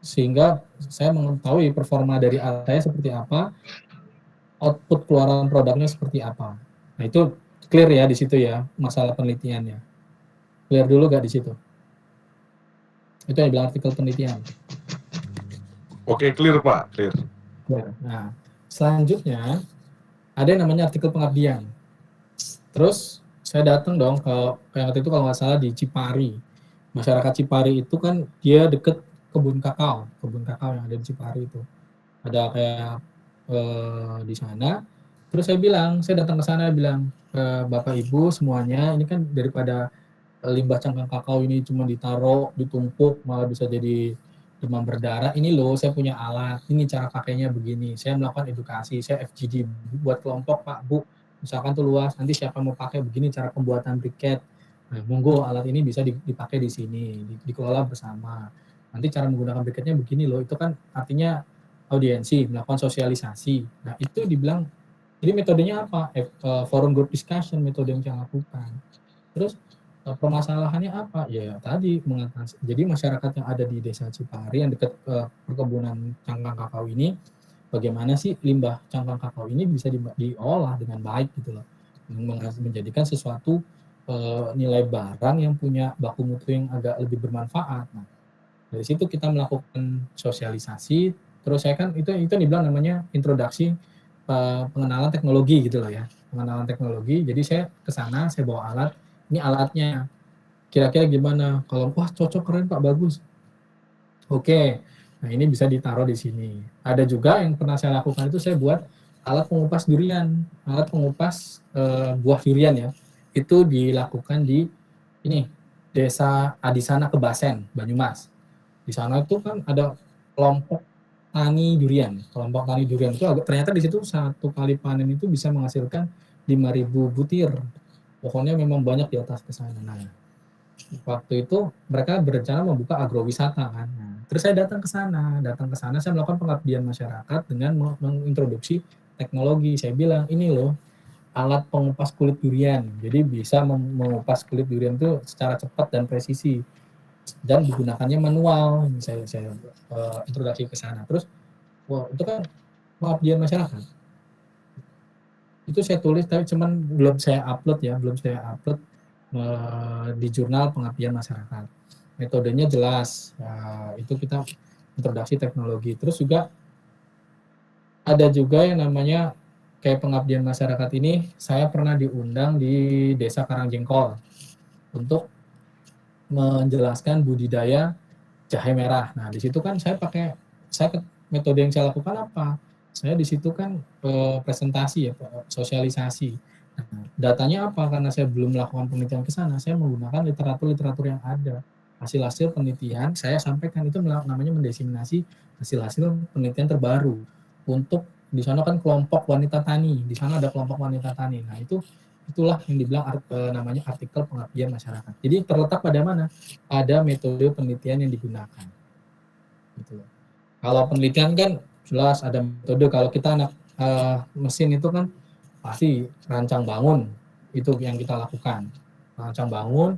Speaker 1: sehingga saya mengetahui performa dari alat saya seperti apa, output keluaran produknya seperti apa. Nah itu clear ya di situ ya masalah penelitiannya. Clear dulu gak di situ? Itu yang bilang artikel penelitian.
Speaker 4: Oke, clear Pak, clear.
Speaker 1: Nah selanjutnya ada yang namanya artikel pengabdian. Terus saya datang dong ke yang waktu itu kalau nggak salah di Cipari. Masyarakat Cipari itu kan dia deket kebun kakao yang ada di Cipari itu. Ada kayak di sana. Terus saya datang ke sana bilang, Bapak Ibu semuanya, ini kan daripada limbah cangkang kakao ini cuma ditaruh, ditumpuk, malah bisa jadi demam berdarah. Ini loh, saya punya alat, ini cara pakainya begini. Saya melakukan edukasi, saya FGD buat kelompok Pak, Bu. Misalkan tuh luas, nanti siapa mau pakai begini cara pembuatan briket. Nah, monggo alat ini bisa dipakai di sini, dikelola bersama. Nanti cara menggunakan briketnya begini loh, itu kan artinya audiensi, melakukan sosialisasi. Nah, itu dibilang, jadi metodenya apa? Forum group discussion, metode yang saya lakukan. Terus, permasalahannya apa? Ya tadi, mengatasi. Jadi masyarakat yang ada di desa Cipari, yang dekat perkebunan cangkang kakao ini, bagaimana sih limbah cangkang kakao ini bisa diolah dengan baik gitu loh. Menjadikan sesuatu nilai barang yang punya baku mutu yang agak lebih bermanfaat. Nah, dari situ kita melakukan sosialisasi, terus saya kan itu dibilang namanya introduksi pengenalan teknologi gitu loh ya, pengenalan teknologi. Jadi saya ke sana, saya bawa alat, ini alatnya, kira-kira gimana? Kalau wah cocok, keren Pak, bagus. Oke, nah ini bisa ditaruh di sini. Ada juga yang pernah saya lakukan itu saya buat alat pengupas durian, alat pengupas buah durian ya. Itu dilakukan di ini Desa Adisana Kebasen, Banyumas. Di sana itu kan ada kelompok tani durian. Kelompok tani durian itu ternyata di situ satu kali panen itu bisa menghasilkan 5.000 butir. Pokoknya memang banyak di atas ke sana. Nah, waktu itu mereka berencana membuka agrowisata kan. Nah, terus saya datang ke sana saya melakukan pengabdian masyarakat dengan mengintroduksi teknologi. Saya bilang, ini loh alat pengupas kulit durian. Jadi bisa mengupas kulit durian itu secara cepat dan presisi. Dan digunakannya manual. Saya introduksi ke sana. Terus, wah, itu kan pengabdian masyarakat. Itu saya tulis, tapi cuman belum saya upload di jurnal pengabdian masyarakat. Metodenya jelas. Itu kita introduksi teknologi. Terus juga ada juga yang namanya kayak pengabdian masyarakat ini, saya pernah diundang di Desa Karangjengkol untuk menjelaskan budidaya jahe merah. Nah, di situ kan metode yang saya lakukan apa? Saya di situ kan presentasi ya, sosialisasi. Nah, datanya apa? Karena saya belum melakukan penelitian ke sana, saya menggunakan literatur yang ada. Hasil-hasil penelitian saya sampaikan, itu namanya mendiseminasi hasil-hasil penelitian terbaru. Untuk di sana kan kelompok wanita tani, di sana ada kelompok wanita tani. Nah, itulah yang dibilang namanya artikel pengabdian masyarakat. Jadi terletak pada mana? Ada metode penelitian yang digunakan. Gitu. Kalau penelitian kan jelas ada metode. Kalau kita anak mesin itu kan pasti rancang bangun, itu yang kita lakukan. Rancang bangun,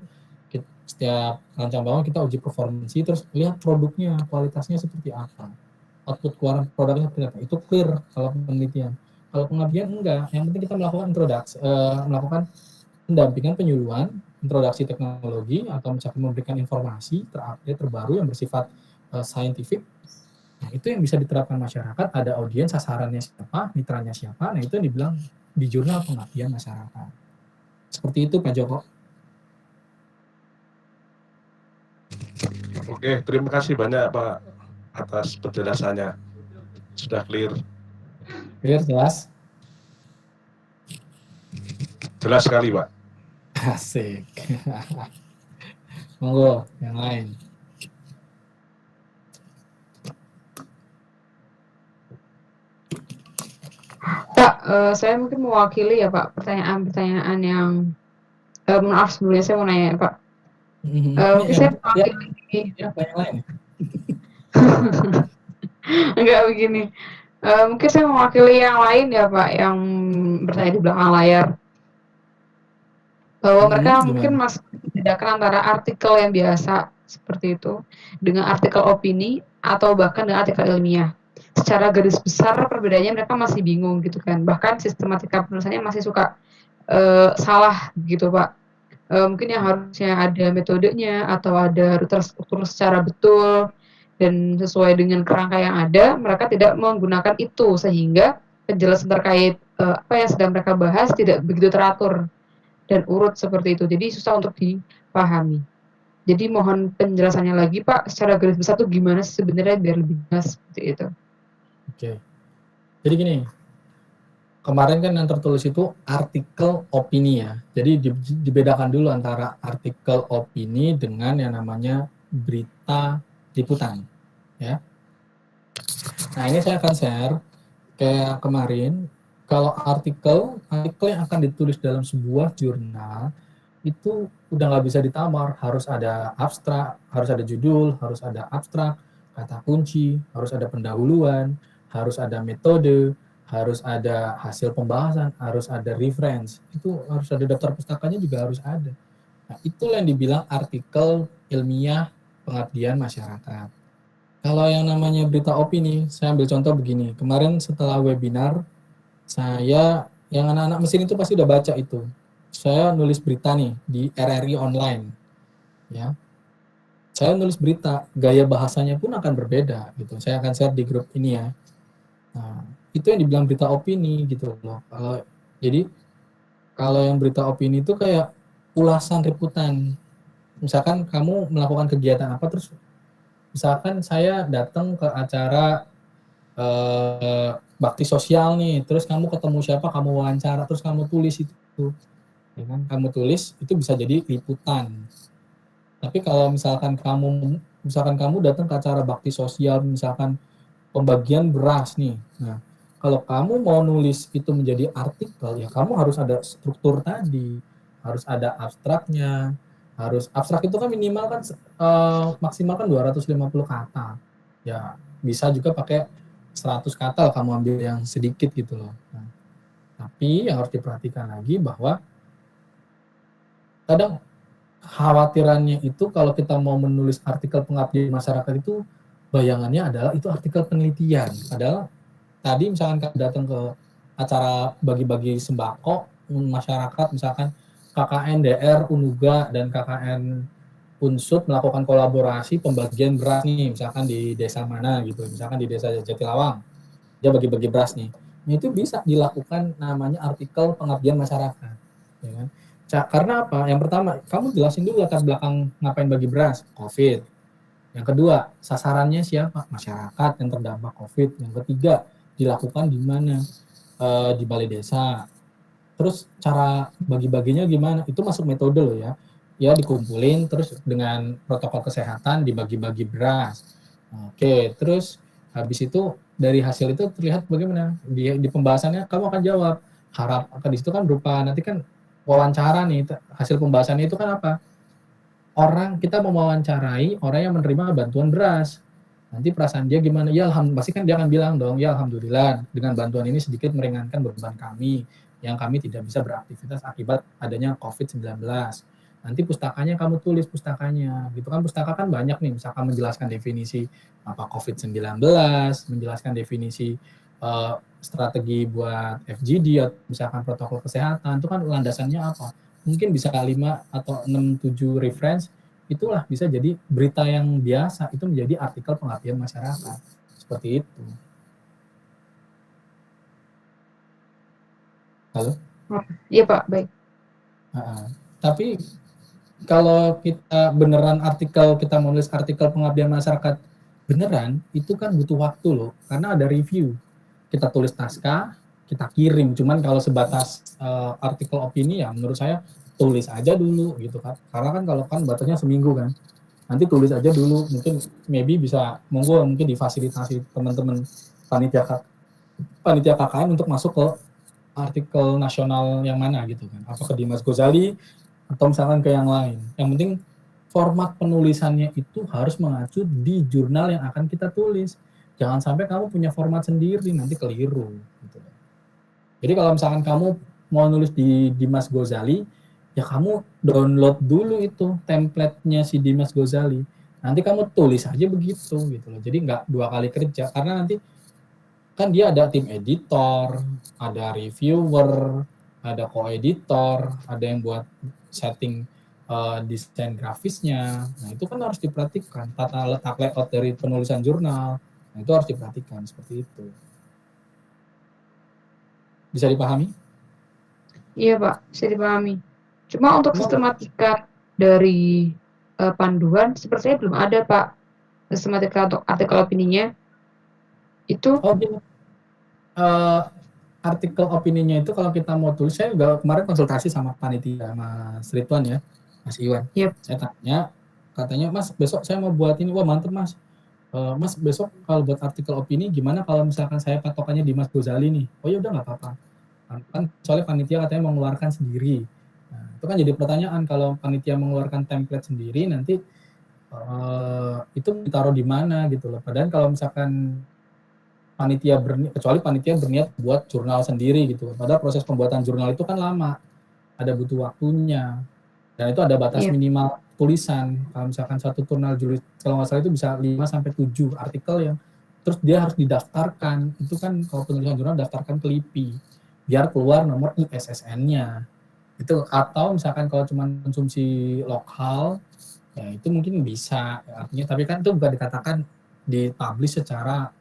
Speaker 1: setiap rancang bangun kita uji performansi, terus lihat produknya, kualitasnya seperti apa, output keluaran produknya seperti apa. Itu clear kalau penelitian. Kalau pengabdian enggak, yang penting kita melakukan melakukan pendampingan penyuluhan, introduksi teknologi, atau misalkan memberikan informasi terupdate terbaru yang bersifat scientific. Nah, itu yang bisa diterapkan masyarakat, ada audiens, sasarannya siapa, mitranya siapa. Nah, itu yang dibilang di jurnal pengabdian masyarakat. Seperti itu Pak Joko.
Speaker 4: Oke, terima kasih banyak Pak atas penjelasannya. Sudah clear.
Speaker 1: Clear, jelas?
Speaker 4: Jelas sekali Pak.
Speaker 1: Asik. Monggo, yang lain.
Speaker 2: Pak, saya mungkin mewakili ya Pak, pertanyaan-pertanyaan yang maaf sebelumnya saya mau nanya ya Pak.
Speaker 1: Ini
Speaker 2: Mungkin
Speaker 1: yang
Speaker 2: saya
Speaker 1: ya,
Speaker 2: mewakili
Speaker 1: apa yang lain?
Speaker 2: enggak begini. Mungkin saya mewakili yang lain ya Pak, yang bertanya di belakang layar. Bahwa mereka mungkin
Speaker 1: Gimana?
Speaker 2: masih membedakan antara artikel yang biasa seperti itu dengan artikel opini atau bahkan dengan artikel ilmiah. Secara garis besar perbedaannya mereka masih bingung gitu kan. Bahkan sistematika penulisannya masih suka salah gitu Pak. Mungkin yang harusnya ada metodenya atau ada terstruktur secara betul dan sesuai dengan kerangka yang ada, mereka tidak menggunakan itu sehingga penjelasan terkait apa yang sedang mereka bahas tidak begitu teratur dan urut seperti itu. Jadi susah untuk dipahami. Jadi mohon penjelasannya lagi Pak, secara garis besar tuh gimana sih sebenarnya biar lebih jelas seperti itu.
Speaker 1: Oke. Jadi gini, kemarin kan yang tertulis itu artikel opini ya. Jadi dibedakan dulu antara artikel opini dengan yang namanya berita liputan ya. Nah, ini saya akan share kayak kemarin, kalau artikel yang akan ditulis dalam sebuah jurnal itu udah nggak bisa ditawar, harus ada abstrak, harus ada judul, harus ada abstrak, kata kunci, harus ada pendahuluan, harus ada metode, harus ada hasil pembahasan, harus ada reference, itu harus ada daftar pustakanya juga harus ada. Nah, itulah yang dibilang artikel ilmiah pengabdian masyarakat. Kalau yang namanya berita opini, saya ambil contoh begini. Kemarin setelah webinar, saya, yang anak-anak mesin itu pasti udah baca itu. Saya nulis berita nih di RRI Online. Ya. Saya nulis berita, gaya bahasanya pun akan berbeda gitu. Saya akan share di grup ini ya. Nah, itu yang dibilang berita opini gitu loh. Kalau yang berita opini itu kayak ulasan liputan. Misalkan kamu melakukan kegiatan apa, terus misalkan saya datang ke acara bakti sosial nih, terus kamu ketemu siapa, kamu wawancara, terus kamu tulis itu, ya kan? Kamu tulis itu bisa jadi liputan. Tapi kalau misalkan kamu datang ke acara bakti sosial, misalkan pembagian beras nih, nah kalau kamu mau nulis itu menjadi artikel, ya kamu harus ada struktur tadi, harus ada abstraknya, abstrak itu kan minimal kan maksimal kan 250 kata, ya bisa juga pakai 100 kata kamu ambil yang sedikit gitu loh. Nah, tapi yang harus diperhatikan lagi bahwa kadang khawatirannya itu kalau kita mau menulis artikel pengabdian masyarakat itu bayangannya adalah itu artikel penelitian. Padahal tadi misalkan kamu datang ke acara bagi-bagi sembako masyarakat, misalkan KKN DR Unuga dan KKN Unsut melakukan kolaborasi pembagian beras nih, misalkan di desa mana gitu, misalkan di desa Jatilawang, dia bagi-bagi beras nih. Nah, itu bisa dilakukan namanya artikel pengabdian masyarakat. Ya kan? Karena apa? Yang pertama, kamu jelasin dulu latar belakang ngapain bagi beras, COVID. Yang kedua, sasarannya siapa? Masyarakat yang terdampak COVID. Yang ketiga, dilakukan di mana? Di balai desa. Terus cara bagi-baginya gimana? Itu masuk metode loh ya. Ya dikumpulin terus dengan protokol kesehatan dibagi-bagi beras. Oke, terus habis itu dari hasil itu terlihat bagaimana di pembahasannya kamu akan jawab. Harap di situ kan berupa nanti kan wawancara nih, hasil pembahasannya itu kan apa? Kita mau mewawancarai orang yang menerima bantuan beras. Nanti perasaan dia gimana? Ya pasti kan dia akan bilang dong, ya alhamdulillah dengan bantuan ini sedikit meringankan beban kami yang kami tidak bisa beraktivitas akibat adanya COVID-19. Nanti pustakanya kamu tulis pustakanya, gitu kan pustaka kan banyak nih, misalkan menjelaskan definisi apa COVID-19, menjelaskan definisi strategi buat FGD atau misalkan protokol kesehatan, itu kan landasannya apa? Mungkin bisa 5 atau 6, 7 reference, itulah bisa jadi berita yang biasa, itu menjadi artikel pengabdian masyarakat. Seperti itu. Halo?
Speaker 2: Iya Pak, baik.
Speaker 1: Tapi kalau kita beneran kita menulis artikel pengabdian masyarakat beneran, itu kan butuh waktu loh, karena ada review. Kita tulis naskah, kita kirim. Cuman kalau sebatas artikel opini ya menurut saya tulis aja dulu gitu kan. Karena kan kalau kan batasnya seminggu kan. Nanti tulis aja dulu, mungkin maybe bisa monggo mungkin difasilitasi teman-teman panitia panitia KKN untuk masuk ke artikel nasional yang mana gitu kan. Apa ke Dimas Ghazali atau misalkan ke yang lain. Yang penting format penulisannya itu harus mengacu di jurnal yang akan kita tulis. Jangan sampai kamu punya format sendiri, nanti keliru. Gitu. Jadi kalau misalkan kamu mau nulis di Dimas Ghazali, ya kamu download dulu itu template-nya si Dimas Ghazali. Nanti kamu tulis aja begitu gitu loh. Jadi nggak 2 kali kerja, karena nanti kan dia ada tim editor, ada reviewer, ada co-editor, ada yang buat setting desain grafisnya. Nah itu kan harus diperhatikan, tata letak layout dari penulisan jurnal. Nah itu harus diperhatikan seperti itu. Bisa dipahami?
Speaker 2: Iya Pak, bisa dipahami. Cuma untuk sistematika dari panduan sepertinya belum ada Pak. Sistematika untuk artikel opininya itu.
Speaker 1: Oh gini, artikel opininya itu kalau kita mau tulis, saya juga kemarin konsultasi sama panitia Mas Ridwan ya, Mas Iwan.
Speaker 2: Yep.
Speaker 1: Saya tanya, katanya Mas besok saya mau buat ini, wah mantep Mas. Mas besok kalau buat artikel opini gimana kalau misalkan saya patokannya di Mas Ghazali nih? Oh ya udah nggak apa-apa. Kan soalnya panitia katanya mengeluarkan sendiri. Nah, itu kan jadi pertanyaan, kalau panitia mengeluarkan template sendiri nanti itu ditaruh di mana gitu loh. Padahal kalau misalkan panitia kecuali panitia berniat buat jurnal sendiri gitu. Padahal proses pembuatan jurnal itu kan lama, ada butuh waktunya, dan itu ada batas minimal tulisan. Kalau misalkan satu jurnal judul kalau nggak salah itu bisa 5-7 artikel yang terus dia harus didaftarkan. Itu kan kalau penulisan jurnal daftarkan ke LIPI biar keluar nomor ISSN-nya. Itu atau misalkan kalau cuma konsumsi lokal ya itu mungkin bisa artinya, tapi kan itu bukan dikatakan dipublish secara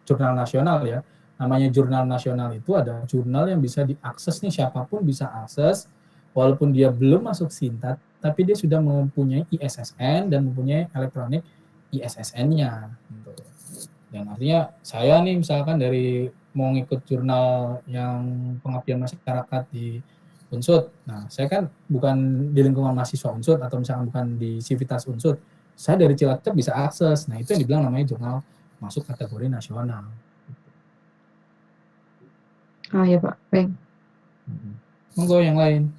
Speaker 1: jurnal nasional ya. Namanya jurnal nasional itu ada jurnal yang bisa diakses nih, siapapun bisa akses walaupun dia belum masuk Sintat, tapi dia sudah mempunyai ISSN dan mempunyai elektronik ISSN-nya gitu. Dan artinya saya nih misalkan dari mau ngikut jurnal yang pengabdian masyarakat di Unsud. Nah, saya kan bukan di lingkungan mahasiswa Unsud atau misalkan bukan di Civitas Unsud. Saya dari Cilacap bisa akses. Nah, itu yang dibilang namanya jurnal masuk kategori nasional.
Speaker 2: Oh ya Pak, baik.
Speaker 1: Monggo yang lain.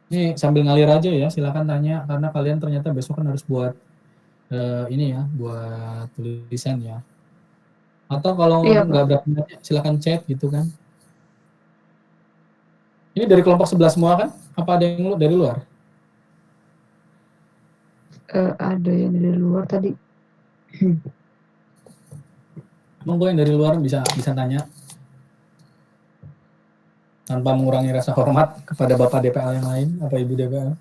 Speaker 1: Ini sambil ngalir aja ya, silakan tanya karena kalian ternyata besok kan harus buat ini ya, buat tulisan ya. Atau kalau nggak berapa minatnya, silakan chat gitu kan. Ini dari kelompok 11 semua kan? Apa ada yang dari luar?
Speaker 2: Ada yang dari luar tadi.
Speaker 1: Monggo yang dari luar bisa tanya tanpa mengurangi rasa hormat kepada Bapak DPL yang lain atau Ibu DPL.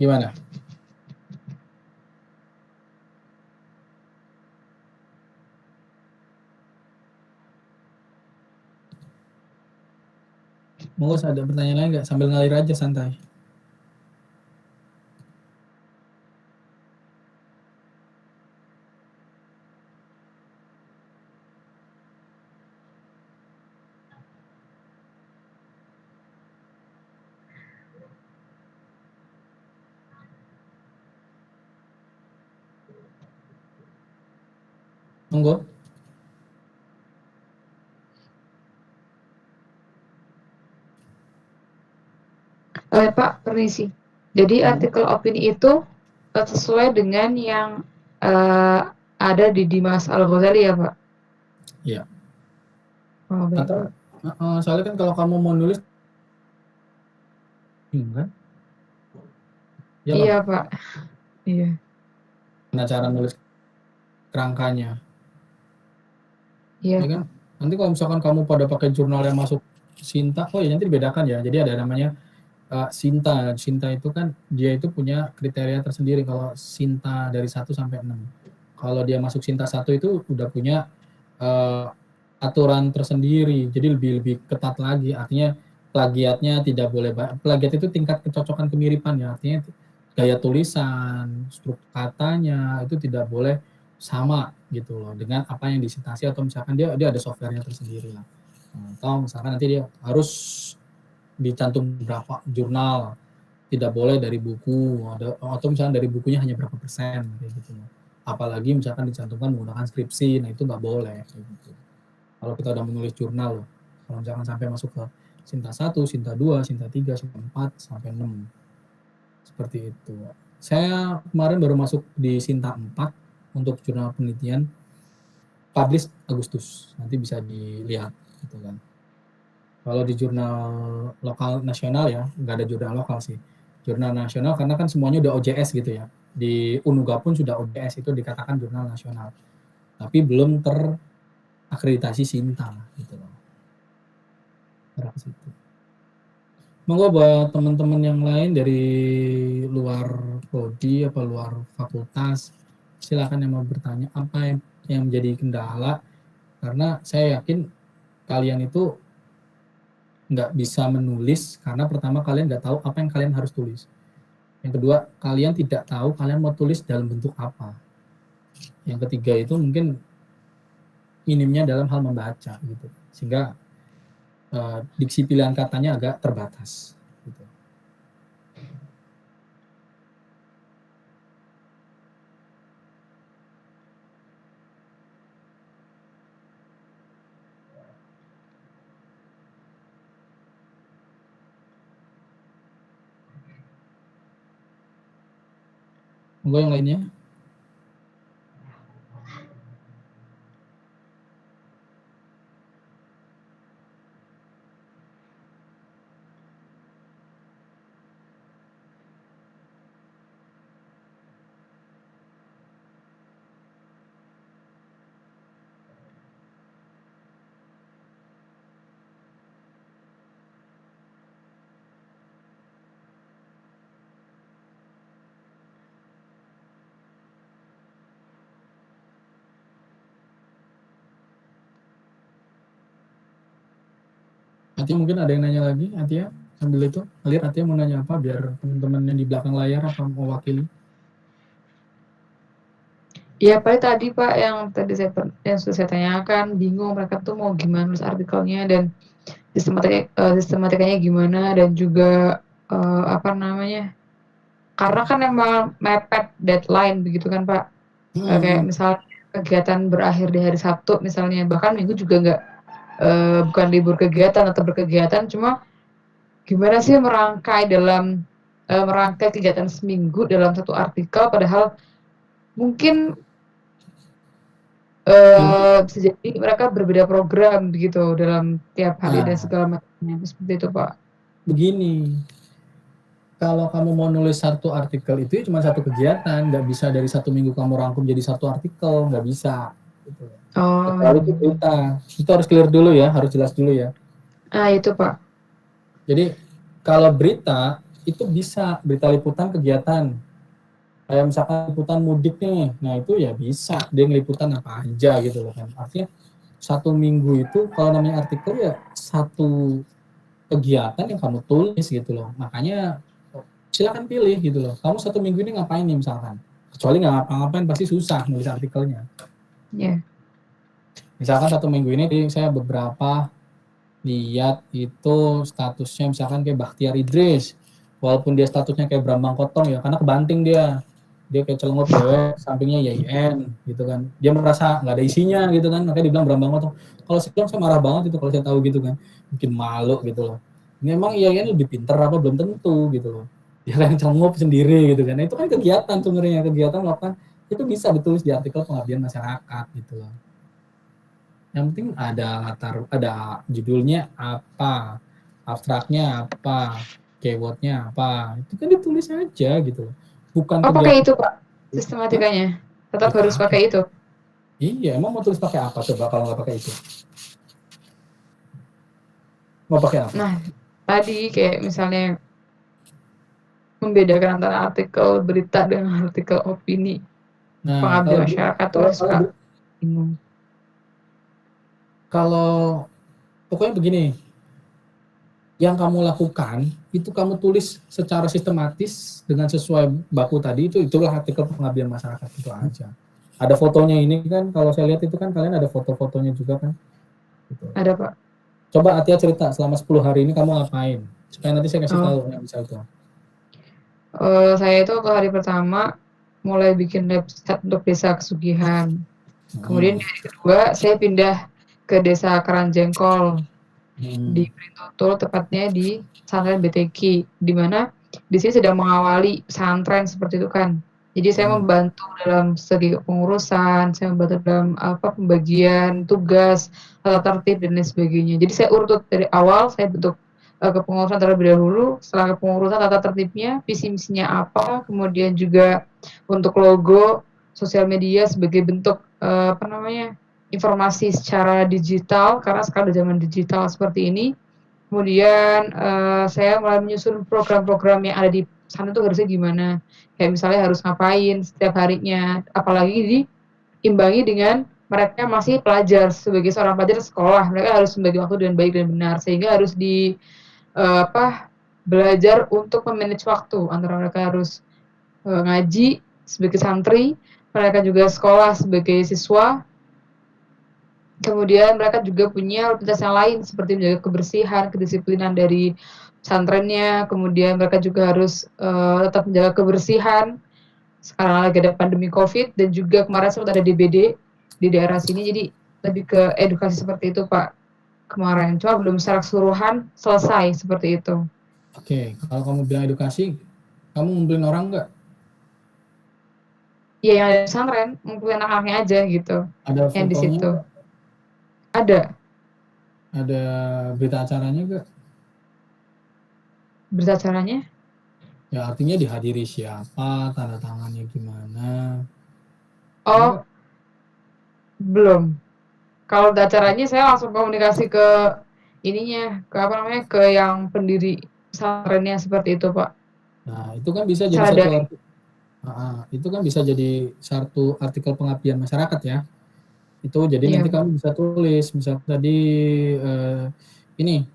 Speaker 1: Gimana? Monggo ada pertanyaan lain nggak? Sambil ngalir aja santai. Monggo.
Speaker 2: Pak, permisi. Jadi artikel opini itu sesuai dengan yang ada di Dimas Al-Ghazali ya Pak?
Speaker 1: Iya.
Speaker 2: Oh,
Speaker 1: atau soalnya kan kalau kamu mau nulis kan? Ya,
Speaker 2: iya Pak. Iya.
Speaker 1: Nah, cara nulis kerangkanya.
Speaker 2: Iya.
Speaker 1: Ya kan? Nanti kalau misalkan kamu pada pakai jurnal yang masuk Sinta, oh ya nanti dibedakan ya. Jadi ada namanya Sinta. Sinta itu kan dia itu punya kriteria tersendiri kalau Sinta dari 1 sampai 6. Kalau dia masuk Sinta 1 itu udah punya aturan tersendiri. Jadi lebih ketat lagi. Artinya plagiatnya tidak boleh, plagiat itu tingkat kecocokan kemiripan ya. Artinya gaya tulisan, struktur katanya itu tidak boleh sama gitu loh dengan apa yang disitasi, atau misalkan dia ada softwarenya tersendiri lah. Atau misalkan nanti dia harus dicantum berapa jurnal, tidak boleh dari buku, atau misalkan dari bukunya hanya berapa persen kayak gitu loh. Apalagi misalkan dicantumkan menggunakan skripsi, nah itu nggak boleh kayak gitu. Kalau kita udah menulis jurnal loh, kalau misalkan sampai masuk ke Sinta 1, Sinta 2, Sinta 3, Sinta 4 sampai 6. Seperti itu. Saya kemarin baru masuk di Sinta 4 untuk jurnal penelitian, publish Agustus. Nanti bisa dilihat gitu kan. Kalau di jurnal lokal nasional ya, nggak ada jurnal lokal sih. Jurnal nasional karena kan semuanya udah OJS gitu ya. Di Unuga pun sudah OJS, itu dikatakan jurnal nasional. Tapi belum terakreditasi Sinta gitu loh. Berapa situ. Monggo buat teman-teman yang lain dari luar prodi apa luar fakultas, silakan yang mau bertanya apa yang menjadi kendala, karena saya yakin kalian itu nggak bisa menulis karena pertama kalian nggak tahu apa yang kalian harus tulis. Yang kedua, kalian tidak tahu kalian mau tulis dalam bentuk apa. Yang ketiga itu mungkin minimnya dalam hal membaca gitu, sehingga diksi pilihan katanya agak terbatas gitu. Monggo yang lainnya. Nanti mungkin ada yang nanya lagi, Atia. Sambil itu, lihat Atia mau nanya apa biar teman-teman yang di belakang layar apa mewakili.
Speaker 2: Ya, Pak, tadi Pak yang sudah saya tanyakan, bingung mereka tuh mau gimana nulis artikelnya dan sistematikanya gimana, dan juga apa namanya? Karena kan emang mepet deadline begitu kan Pak. Kayak misalnya kegiatan berakhir di hari Sabtu misalnya, bahkan Minggu juga nggak bukan libur kegiatan atau berkegiatan, cuma gimana sih merangkai kegiatan seminggu dalam satu artikel, padahal mungkin bisa jadi mereka berbeda program begitu dalam tiap hari dan segala macamnya, seperti itu Pak.
Speaker 1: Begini, kalau kamu mau nulis satu artikel itu cuma satu kegiatan, nggak bisa dari satu minggu kamu rangkum jadi satu artikel, nggak bisa. Gitu. Kalau itu berita, itu harus clear dulu ya, harus jelas dulu ya.
Speaker 2: Itu Pak.
Speaker 1: Jadi kalau berita itu bisa berita liputan kegiatan, kayak misalkan liputan mudik nih, nah itu ya bisa dia ngeliputan apa aja gitu loh kan. Artinya satu minggu itu kalau namanya artikel ya satu kegiatan yang kamu tulis gitu loh. Makanya silakan pilih gitu loh. Kamu satu minggu ini ngapain nih misalkan? Kecuali nggak ngapa-ngapain pasti susah nulis artikelnya.
Speaker 2: Yeah.
Speaker 1: Misalkan satu minggu ini saya beberapa lihat itu statusnya misalkan kayak Bakhtiar Idris. Walaupun dia statusnya kayak Brambang Kotong ya, karena kebanting dia kayak celengot cewek, sampingnya YIN gitu kan. Dia merasa nggak ada isinya gitu kan, makanya dibilang Brambang Kotong. Kalau saya marah banget itu kalau saya tahu gitu kan. Mungkin malu gitu loh. Ini emang YIN lebih pinter apa belum tentu gitu loh. Dia kan celengot sendiri gitu kan. Nah, itu kan kegiatan sebenarnya, kegiatan melakukan itu bisa ditulis di artikel pengabdian masyarakat gitu loh. Yang penting ada judulnya apa, abstraknya apa, keywordnya apa, itu kan ditulis aja gitu. Bukan
Speaker 2: pakai itu Pak, sistematikanya tetap harus pakai itu.
Speaker 1: Iya, emang mau tulis pakai apa coba kalau nggak pakai itu? Mau pakai apa?
Speaker 2: Nah, tadi kayak misalnya membedakan antara artikel berita dengan artikel opini. Pengabdian masyarakat tuh suka bingung.
Speaker 1: Kalau pokoknya begini, yang kamu lakukan itu kamu tulis secara sistematis dengan sesuai baku tadi, itulah artikel pengabdian masyarakat itu aja. Ada fotonya ini kan, kalau saya lihat itu kan kalian ada foto-fotonya juga kan. Gitu.
Speaker 2: Ada, Pak.
Speaker 1: Coba Atia cerita selama 10 hari ini kamu ngapain, supaya nanti saya kasih tahu yang bisa itu.
Speaker 2: Saya itu waktu hari pertama mulai bikin website untuk desa Kesugihan. Kemudian di hari kedua saya pindah ke desa Karangjengkol di Brintutul, tepatnya di pesantren BTQ, di mana di sini sedang mengawali pesantren seperti itu kan. Jadi saya membantu dalam segi pengurusan, saya membantu dalam pembagian tugas, tata tertib dan lain sebagainya. Jadi saya urut dari awal, saya bentuk kepengurusan terlebih dahulu, setelah kepengurusan tata tertibnya, visi misinya apa, kemudian juga untuk logo, sosial media sebagai bentuk informasi secara digital, karena sekarang ada zaman digital seperti ini. Kemudian saya mulai menyusun program-program yang ada di sana itu harusnya gimana. Kayak misalnya harus ngapain setiap harinya, apalagi diimbangi dengan mereka masih pelajar, sebagai seorang pelajar sekolah, mereka harus membagi waktu dengan baik dan benar, sehingga harus belajar untuk memanage waktu, antara mereka harus ngaji sebagai santri, mereka juga sekolah sebagai siswa. Kemudian mereka juga punya rutinitas yang lain seperti menjaga kebersihan, kedisiplinan dari pesantrennya. Kemudian mereka juga harus tetap menjaga kebersihan. Sekarang lagi ada pandemi COVID dan juga kemarin sempat ada DBD di daerah sini. Jadi lebih ke edukasi seperti itu, Pak. Kemarin cuma belum secara keseluruhan selesai seperti itu.
Speaker 1: Oke, kalau kamu bilang edukasi, kamu ngumpulin orang nggak?
Speaker 2: Iya, yang ada di pesantren, ngumpulin anak-anaknya aja gitu.
Speaker 1: Ada
Speaker 2: yang di
Speaker 1: fotonya?
Speaker 2: situ. Ada.
Speaker 1: Ada berita acaranya nggak?
Speaker 2: Berita acaranya?
Speaker 1: Ya artinya dihadiri siapa, tanda tangannya gimana?
Speaker 2: Oh, belum. Kalau acaranya saya langsung komunikasi ke ininya, ke yang pendiri pesantrennya seperti itu, Pak.
Speaker 1: Nah, itu kan bisa jadi itu kan bisa jadi satu artikel pengabdian masyarakat ya. Itu jadi nanti kamu bisa tulis, misal tadi ini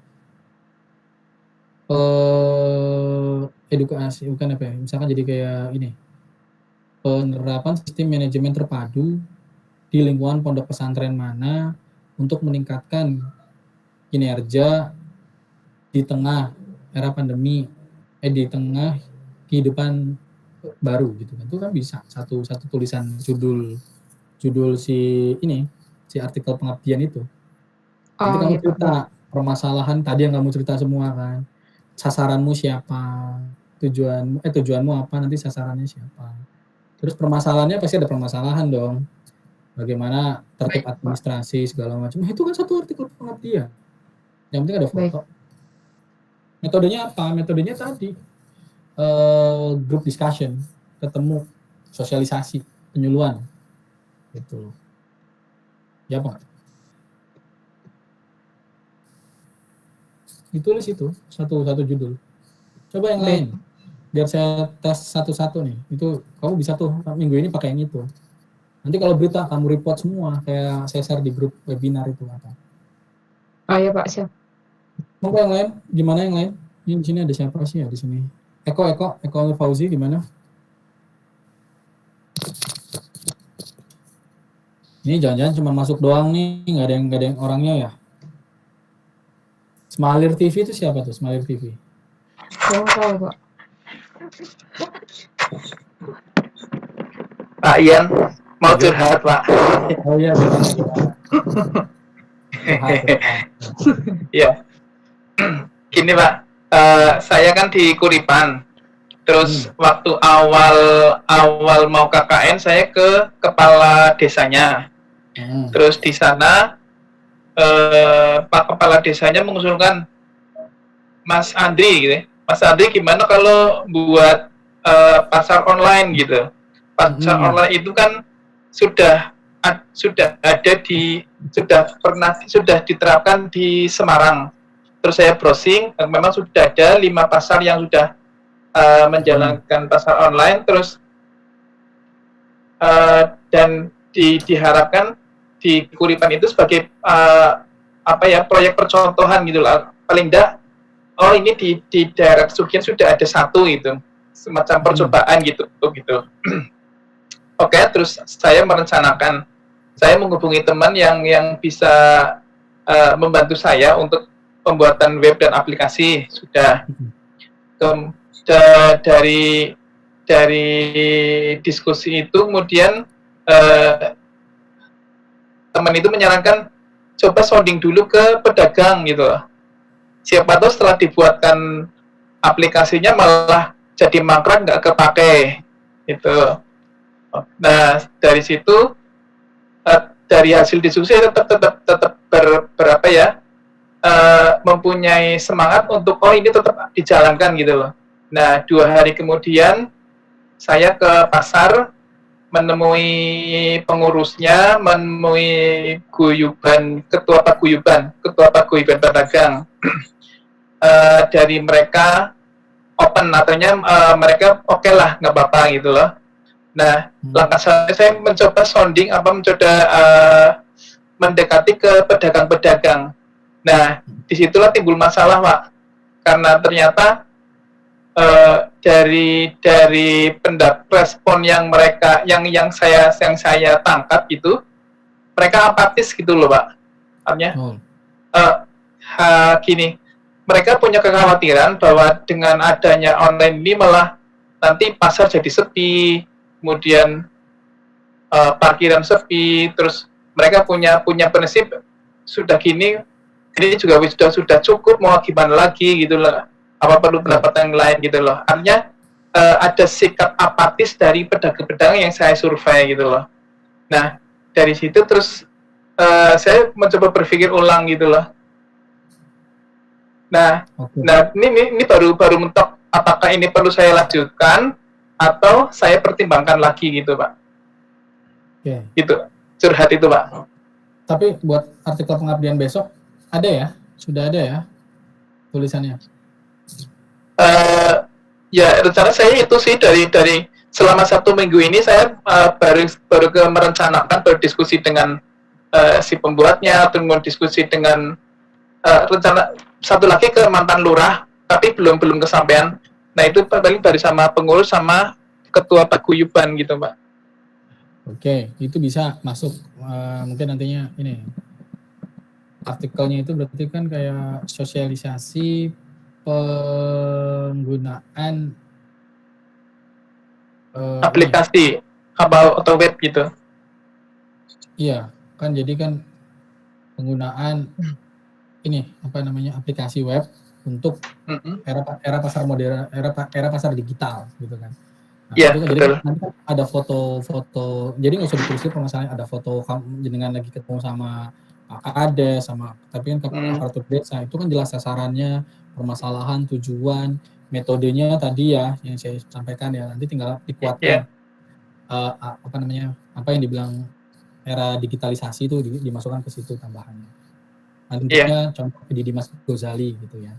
Speaker 1: edukasi, bukan apa ya, misalkan jadi kayak ini, penerapan sistem manajemen terpadu di lingkungan pondok pesantren mana untuk meningkatkan kinerja di tengah era pandemi, di tengah kehidupan baru gitu kan. Itu kan bisa satu tulisan judul si artikel pengabdian itu. Nanti kamu cerita permasalahan tadi yang kamu cerita semua kan. Sasaranmu siapa? Tujuanmu apa? Nanti sasarannya siapa? Terus permasalahannya pasti ada permasalahan dong. Bagaimana tertib administrasi segala macam. Itu kan satu artikel pengabdian. Yang penting ada foto. Metodenya apa? Metodenya tadi group discussion, ketemu, sosialisasi, penyuluhan. Gitu. Ya Pak. Ditulis itu satu judul. Coba yang lain. Biar saya tes satu-satu nih. Itu kamu bisa tuh minggu ini pakai yang itu. Nanti kalau berita kamu report semua kayak saya share di grup webinar itu apa.
Speaker 2: Iya Pak, siap.
Speaker 1: Mau yang lain? Gimana yang lain? Ini di sini ada siapa sih ya di sini? Eko Fauzi gimana? Ini jangan-jangan cuma masuk doang nih, nggak ada yang orangnya ya? Smalir TV itu siapa tuh? Smalir TV?
Speaker 2: Saya tahu Pak.
Speaker 3: Pak Ian mau curhat Pak.
Speaker 1: Oh iya.
Speaker 3: Iya. Gini Pak, saya kan di Kuripan. Terus waktu awal mau KKN saya ke kepala desanya. Terus di sana Pak Kepala Desanya mengusulkan Mas Andri gitu. Mas Andri gimana kalau buat pasar online gitu. Pasar online itu kan sudah diterapkan di Semarang. Terus saya browsing, memang sudah ada 5 pasar yang sudah menjalankan pasar online. Terus dan diharapkan di Kuripan itu sebagai proyek percontohan gitu lah. Paling enggak, ini di daerah Kesugihan sudah ada satu gitu, semacam percobaan gitu. Oke, terus saya merencanakan, saya menghubungi teman yang bisa membantu saya untuk pembuatan web dan aplikasi. Sudah. Dari diskusi itu kemudian teman itu menyarankan coba sounding dulu ke pedagang gitu loh. Siapa tahu setelah dibuatkan aplikasinya malah jadi mangkrak, nggak kepake gitu. Nah dari situ dari hasil diskusi tetap berapa ya, mempunyai semangat untuk ini tetap dijalankan gitu loh. Nah 2 hari kemudian saya ke pasar menemui pengurusnya, menemui ketua paguyuban pedagang. Dari mereka open, artinya mereka oke lah, nggak apa-apa gitu loh. Nah langkah saya mencoba sounding, mencoba mendekati ke pedagang-pedagang. Nah disitulah timbul masalah, Pak, karena ternyata dari respon yang mereka yang saya tangkap itu, mereka apatis gitu loh, Pak. Artinya gini, mereka punya kekhawatiran bahwa dengan adanya online ini malah nanti pasar jadi sepi, kemudian parkiran sepi, terus mereka punya prinsip sudah gini, ini juga sudah cukup, mau gimana lagi gitu loh. Apa perlu pendapat yang lain gitu loh. Artinya ada sikap apatis dari pedagang-pedagang yang saya survei gitu loh. Nah dari situ terus saya mencoba berpikir ulang gitu loh. Nah ini baru mentok apakah ini perlu saya lanjutkan atau saya pertimbangkan lagi gitu, Pak. Gitu curhat itu, Pak.
Speaker 1: Tapi buat artikel pengabdian besok ada ya, sudah ada ya tulisannya?
Speaker 3: Ya rencana saya itu sih dari selama 1 minggu ini saya baru merencanakan, berdiskusi dengan si pembuatnya, kemudian diskusi dengan rencana satu lagi ke mantan lurah, tapi belum kesampaian. Nah itu paling baru sama pengurus sama ketua paguyuban gitu, Pak.
Speaker 1: Oke, itu bisa masuk mungkin nantinya ini artikelnya itu berarti kan kayak sosialisasi penggunaan
Speaker 3: aplikasi atau web gitu.
Speaker 1: Iya, kan jadi kan penggunaan ini aplikasi web untuk era pasar modern, era pasar digital gitu kan.
Speaker 3: Iya,
Speaker 1: nah,
Speaker 3: betul.
Speaker 1: Jadi nanti ada foto-foto, jadi nggak usah ditulis permasalahan, ada foto kamu jenengan lagi ketemu sama Kades, tapi kan aparatur desa itu kan jelas sasarannya, permasalahan, tujuan, metodenya tadi ya yang saya sampaikan ya, nanti tinggal dikuatkan apa yang dibilang era digitalisasi itu dimasukkan ke situ tambahannya. Nantinya contoh di Dimas Ghazali gitu ya.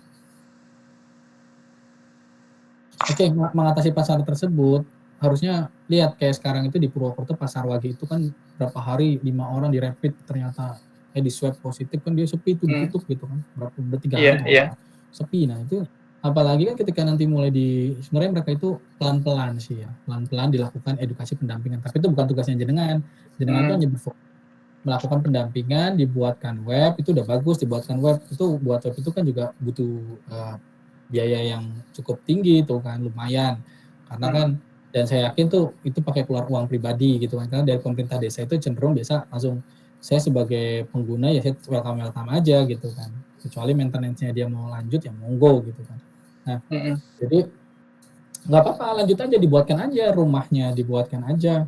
Speaker 1: Oke, mengatasi pasar tersebut harusnya lihat kayak sekarang itu di Purwokerto pasar Wage itu kan berapa hari 5 orang di rapid ternyata di swab positif kan dia sepi itu ditutup gitu kan berapa 3 hari sepi. Nah itu apalagi kan ketika nanti mulai sebenarnya mereka itu pelan-pelan sih ya, pelan-pelan dilakukan edukasi pendampingan, tapi itu bukan tugasnya jenengan itu hanya melakukan pendampingan, dibuatkan web itu udah bagus, dibuatkan web itu, buat web itu kan juga butuh biaya yang cukup tinggi tuh kan, lumayan karena kan, dan saya yakin tuh itu pakai keluar uang pribadi gitu kan, karena dari pemerintah desa itu cenderung biasa langsung saya sebagai pengguna ya saya welcome aja gitu kan, kecuali maintenance-nya dia mau lanjut ya monggo gitu kan. Nah jadi nggak apa-apa, lanjut aja, dibuatkan aja rumahnya, dibuatkan aja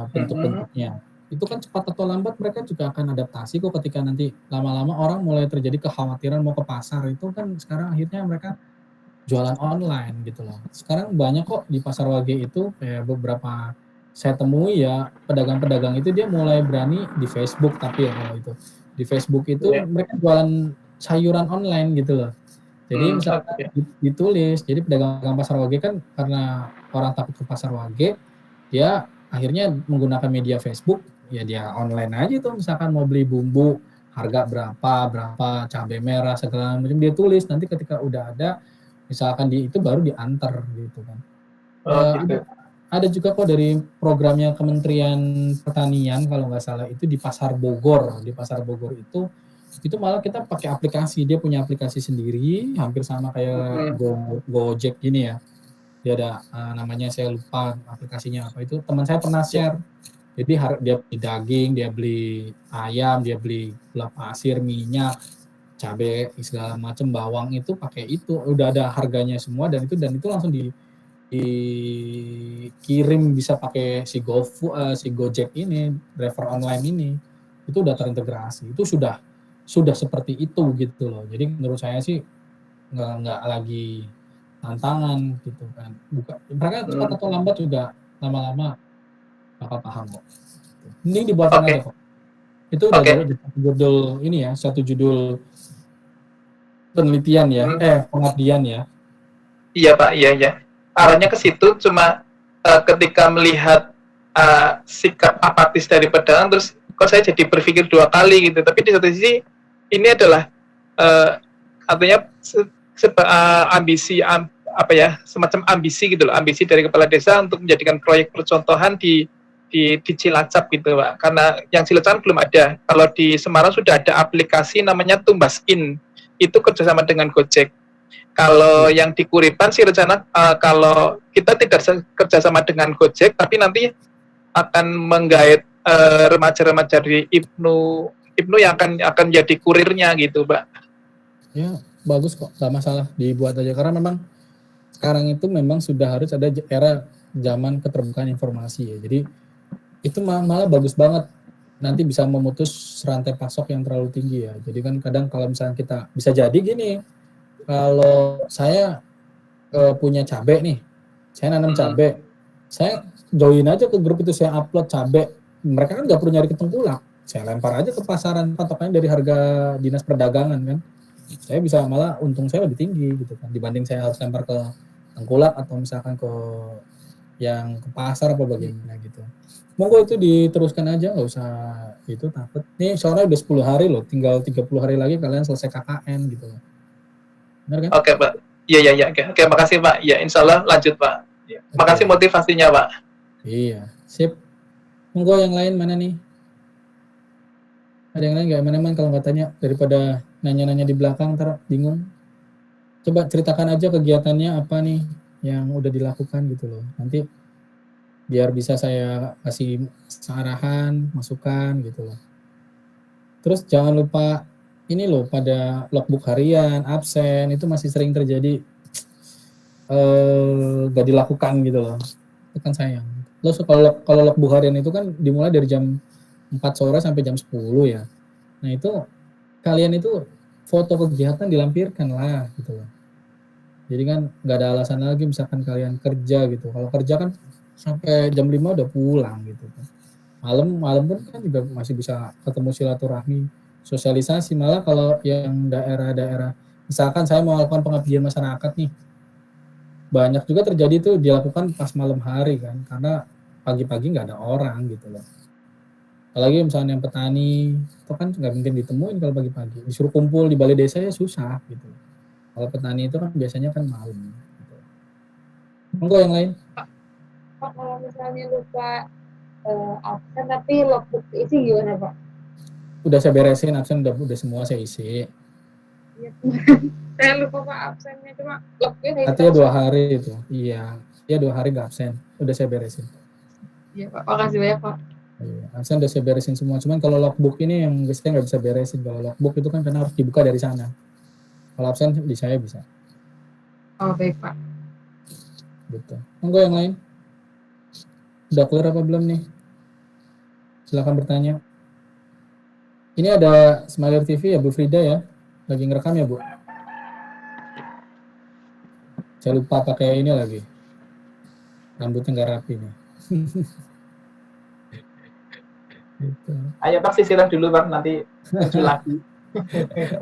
Speaker 1: bentuk-bentuknya, itu kan cepat atau lambat mereka juga akan adaptasi kok. Ketika nanti lama-lama orang mulai terjadi kekhawatiran mau ke pasar, itu kan sekarang akhirnya mereka jualan online gitu loh. Sekarang banyak kok di pasar Wage itu, kayak beberapa saya temui ya, pedagang-pedagang itu dia mulai berani di Facebook, tapi ya kalau itu di Facebook itu mereka jualan sayuran online gitu loh. Jadi misalkan ditulis, jadi pedagang pasar Wage kan karena orang takut ke pasar Wage, dia akhirnya menggunakan media Facebook, ya dia online aja tuh, misalkan mau beli bumbu harga berapa cabai merah segala macam dia tulis, nanti ketika udah ada misalkan itu baru diantar gitu kan. ada juga kok dari programnya Kementerian Pertanian kalau nggak salah itu di Pasar Bogor. Di Pasar Bogor itu malah kita pakai aplikasi. Dia punya aplikasi sendiri, hampir sama kayak Gojek gini ya. Dia ada namanya saya lupa aplikasinya apa itu. Teman saya pernah share. Jadi dia beli daging, dia beli ayam, dia beli gula pasir, minyak, cabai segala macam, bawang itu pakai itu. Udah ada harganya semua dan itu langsung dikirim bisa pakai si Gojek ini, driver online ini. Itu udah terintegrasi. Itu sudah seperti itu gitu loh. Jadi menurut saya sih nggak lagi tantangan gitu kan. Mereka cepat atau lambat juga lama-lama bakal paham kok. Mending dibuatkan aja kok. Itu udah dari judul ini ya, satu judul penelitian ya, pengabdian ya.
Speaker 3: Iya Pak, iya. Arahnya ke situ, cuma ketika melihat sikap apatis dari pedagang, terus kok saya jadi berpikir 2 kali gitu. Tapi di satu sisi ini adalah artinya ambisi semacam ambisi gitu loh, ambisi dari kepala desa untuk menjadikan proyek percontohan di Cilacap gitu Pak. Karena yang Cilacap belum ada. Kalau di Semarang sudah ada aplikasi namanya Tumbaskin. Itu kerjasama dengan Gojek. Kalau yang di Kuripan sih rencana kalau kita tidak kerjasama dengan Gojek, tapi nanti akan menggait remaja-remaja dari Ibnu yang akan jadi kurirnya gitu, Pak.
Speaker 1: Ya bagus kok, nggak masalah dibuat aja karena memang sekarang itu memang sudah harus ada era zaman keterbukaan informasi ya. Jadi itu malah bagus banget. Nanti bisa memutus rantai pasok yang terlalu tinggi ya. Jadi kan kadang kalau misalnya kita bisa jadi gini. Kalau saya punya cabai nih, saya nanam cabai, saya join aja ke grup itu, saya upload cabai. Mereka kan nggak perlu nyari ke tengkulak, saya lempar aja ke pasaran, patokannya dari harga dinas perdagangan kan. Saya bisa malah untung saya lebih tinggi gitu kan, dibanding saya harus lempar ke tengkulak atau misalkan ke yang ke pasar apa bagaimana gitu. Monggo itu diteruskan aja, nggak usah itu takut. Nih soalnya udah 10 hari loh, tinggal 30 hari lagi kalian selesai KKN gitu loh. Benar kan?
Speaker 3: Oke Pak, iya, oke, makasih Pak, ya insya Allah lanjut Pak. Ya. Makasih motivasinya Pak.
Speaker 1: Iya, sip. Monggo yang lain mana nih? Ada yang lain nggak? Mana-mana kalau nggak tanya, daripada nanya-nanya di belakang ntar bingung. Coba ceritakan aja kegiatannya apa nih yang udah dilakukan gitu loh. Nanti biar bisa saya kasih arahan, masukan gitu loh. Terus jangan lupa ini loh, pada logbook harian, absen itu masih sering terjadi gak dilakukan gitu loh. Itu kan sayang. Lo kalau logbook harian itu kan dimulai dari jam 4 sore sampai jam 10 ya. Nah itu kalian itu foto kegiatan dilampirkan lah gitu loh. Jadi kan nggak ada alasan lagi misalkan kalian kerja gitu. Kalau kerja kan sampai jam 5 udah pulang gitu kan. Malam pun kan juga masih bisa ketemu silaturahmi, sosialisasi. Malah kalau yang daerah-daerah, misalkan saya mau melakukan pengabdian masyarakat nih, banyak juga terjadi tuh dilakukan pas malam hari kan, karena pagi-pagi nggak ada orang gitu loh. Apalagi misalnya yang petani, itu kan nggak mungkin ditemuin kalau pagi-pagi. Disuruh kumpul di balai desa ya susah gitu. Kalau petani itu kan biasanya kan malam. Gitu. Monggo yang lain.
Speaker 2: Pak, kalau misalnya lupa absen tapi logbook isi gimana Pak?
Speaker 1: Udah saya beresin absen, udah semua saya isi.
Speaker 2: Iya, saya lupa Pak absennya, cuma logbooknya saya
Speaker 1: Artinya 2 hari itu. Iya 2 hari nggak absen. Udah saya beresin.
Speaker 2: Iya Pak, makasih banyak Pak.
Speaker 1: Iya, absen udah saya beresin semua. Cuman kalau logbook ini yang saya nggak bisa beresin. Kalau logbook itu kan karena harus dibuka dari sana. Kalau absen di saya bisa.
Speaker 2: Oh baik Pak.
Speaker 1: Gitu. Monggo yang lain. Udah clear apa belum nih? Silakan bertanya. Ini ada Smiler TV ya Bu Frida ya. Lagi ngerekam ya Bu. Saya lupa pakai ini lagi. Rambutnya nggak rapi nih. Gitu.
Speaker 3: Ayo Pak sisiran dulu Pak, nanti muncul lagi.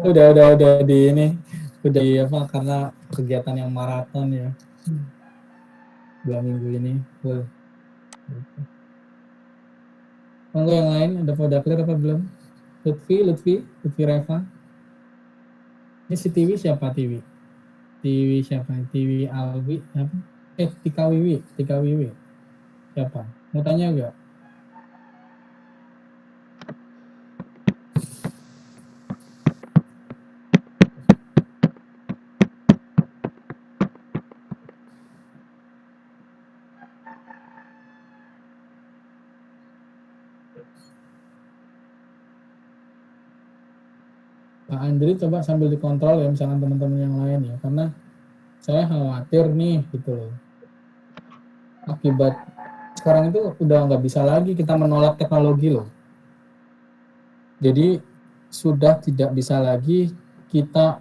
Speaker 1: udah di ini. Udah di apa, karena kegiatan yang maraton ya. 2 minggu ini. Full. Monggo yang lain, udah clear apa belum? Lutfi Reva. Ini si Tiwi siapa Tiwi? Tiwi siapa? Tiwi Alwi apa? Tika Wiwi. Siapa? Mau tanya nggak? Pak Andri coba sambil dikontrol ya, misalkan teman-teman yang lain ya, karena saya khawatir nih gitu loh. Akibat sekarang itu udah nggak bisa lagi kita menolak teknologi loh. Jadi sudah tidak bisa lagi kita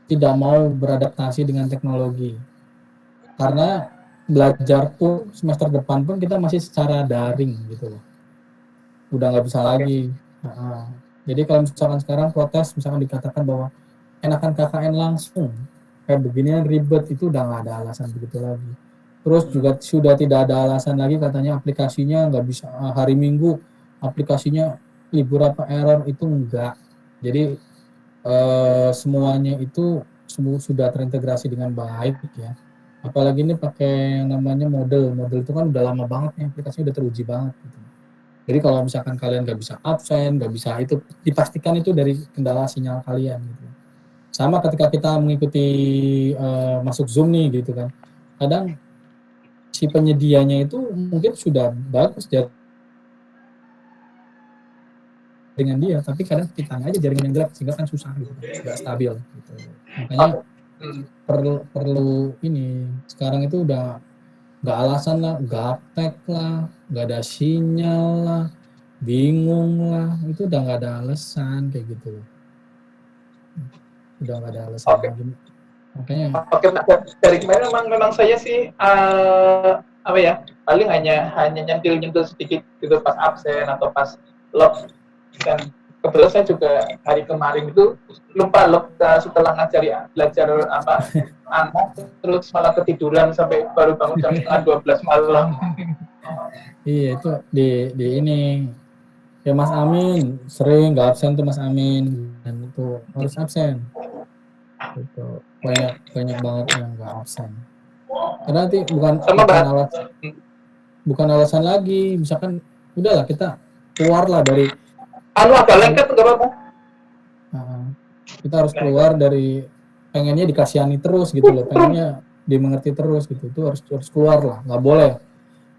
Speaker 1: tidak mau beradaptasi dengan teknologi. Karena belajar pun semester depan pun kita masih secara daring gitu loh. Udah nggak bisa lagi. Jadi kalau misalkan sekarang protes, misalkan dikatakan bahwa enakan KKN langsung, kayak beginian ribet, itu udah nggak ada alasan begitu lagi. Terus juga sudah tidak ada alasan lagi katanya aplikasinya nggak bisa hari Minggu, aplikasinya libur apa error, itu enggak. Jadi semuanya itu sudah terintegrasi dengan baik ya. Apalagi ini pakai yang namanya model itu kan udah lama banget ya, aplikasinya udah teruji banget gitu. Jadi kalau misalkan kalian nggak bisa absen, nggak bisa itu, dipastikan itu dari kendala sinyal kalian gitu. Sama ketika kita mengikuti masuk Zoom nih gitu kan, kadang si penyedianya itu mungkin sudah bagus dengan dia, tapi kadang kita aja jaringan yang jelek sehingga kan susah gitu, nggak stabil gitu. Makanya perlu ini sekarang itu udah nggak alasan lah, gaptek lah, nggak ada sinyal lah, bingung lah, itu udah nggak ada alasan kayak gitu. Udah nggak ada alasan lagi. Makanya
Speaker 3: dari kemarin memang saya sih paling hanya nyentil sedikit gitu pas absen atau pas log. Dan kebetulan saya juga hari kemarin itu lupa log setelah belajar anak, terus malah ketiduran sampai baru bangun jam 12 malam.
Speaker 1: Iya, itu di ini ya Mas Amin sering nggak absen tuh Mas Amin, dan itu harus absen. Itu banyak banget yang nggak absen. Karena nanti bukan alasan lagi, misalkan udahlah kita keluarlah dari
Speaker 3: agak lengket nggak apa-apa.
Speaker 1: Kita harus keluar dari pengennya dikasihani terus gitu loh, pengennya dimengerti terus gitu, itu harus keluar lah, nggak boleh.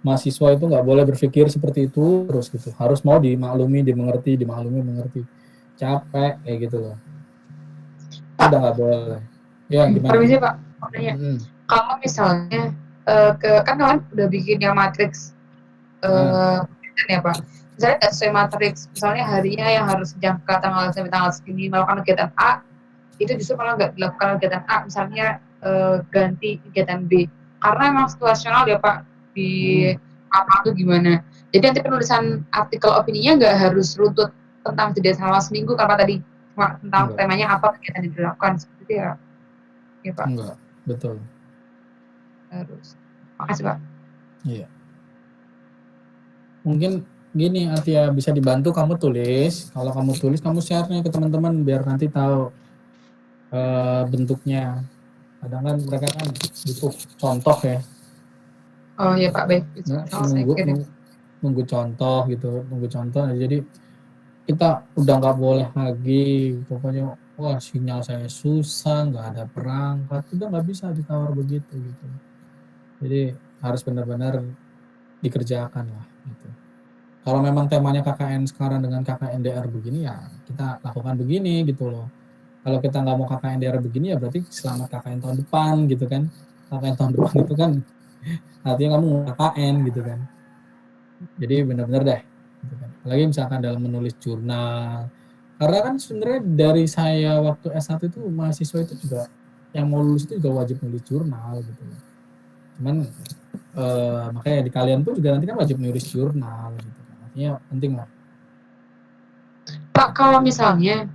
Speaker 1: Mahasiswa itu nggak boleh berpikir seperti itu terus gitu, harus mau dimaklumi, dimengerti, mengerti. Capek kayak gitu loh. Udah nggak boleh. Ya gimana?
Speaker 2: Permisi Pak, kalau misalnya kan kalian udah bikin yang matriks ya Pak, misalnya nggak sesuai matriks, misalnya harinya yang harus jangka tanggal sampai tanggal segini melakukan kegiatan A, itu justru malah nggak dilakukan kegiatan A, misalnya ganti kegiatan B, karena emang situasional ya Pak di apa tuh gimana. Jadi nanti penulisan artikel opininya nggak harus runtut tentang jeda selama seminggu, karena tadi cuma tentang temanya apa kegiatan yang dilakukan, seperti itu ya. Ya Pak.
Speaker 1: Enggak, betul.
Speaker 2: Harus. Makasih Pak.
Speaker 1: Iya. Mungkin gini Atia, bisa dibantu kamu tulis. Kalau kamu tulis, kamu share-nya ke teman-teman biar nanti tahu bentuknya. Kadang kan mereka kan butuh contoh ya.
Speaker 2: Oh iya Pak, baik.
Speaker 1: Nunggu contoh gitu, jadi kita udah nggak boleh lagi pokoknya wah sinyal saya susah, nggak ada perangkat, udah nggak bisa ditawar begitu gitu. Jadi harus benar-benar dikerjakan lah gitu. Kalau memang temanya KKN sekarang dengan KKN DR begini ya kita lakukan begini gitu loh. Kalau kita nggak mau KKN DR begini ya berarti selamat KKN tahun depan gitu kan. KKN tahun depan itu kan artinya kamu KKN gitu kan. Jadi benar-benar deh gitu kan. Apalagi misalkan dalam menulis jurnal, karena kan sebenarnya dari saya waktu S1 itu mahasiswa itu juga yang mau lulus itu juga wajib nulis jurnal gitu. Cuman makanya di kalian pun juga nanti kan wajib nulis jurnal gitu. Artinya penting lah.
Speaker 2: Pak, kalau misalnya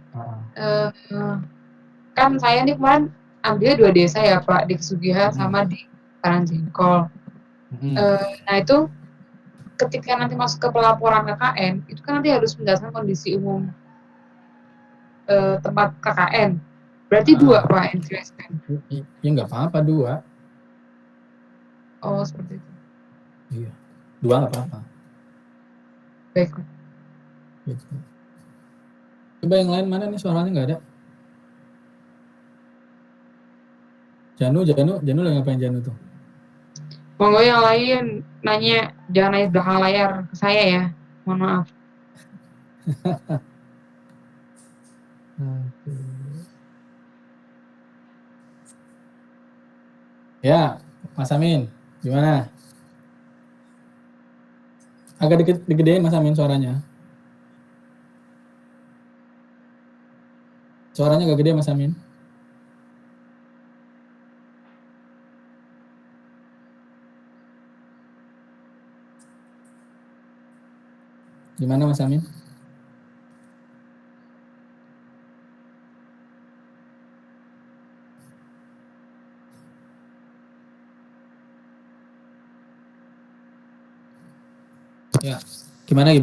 Speaker 2: kan saya nih kemarin ambil 2 desa ya Pak, di Kesugihan sama di Karangjengkol. Nah itu ketika nanti masuk ke pelaporan KKN, itu kan nanti harus menjelaskan kondisi umum tempat KKN. Berarti 2 Pak yang dijelaskan.
Speaker 1: Ya nggak apa-apa 2.
Speaker 2: Oh, seperti itu.
Speaker 1: Iya. 2 nggak apa-apa.
Speaker 2: Baik.
Speaker 1: Gitu. Coba yang lain mana nih suaranya nggak ada? Janu lagi ngapain Janu tuh?
Speaker 2: Monggo yang lain nanya, jangan nanya di belakang layar ke saya ya. Mohon maaf.
Speaker 1: Ya, Mas Amin, gimana? Agak digedein Mas Amin suaranya. Suaranya agak gede Mas Amin. Gimana Mas Amin? Ya, gimana?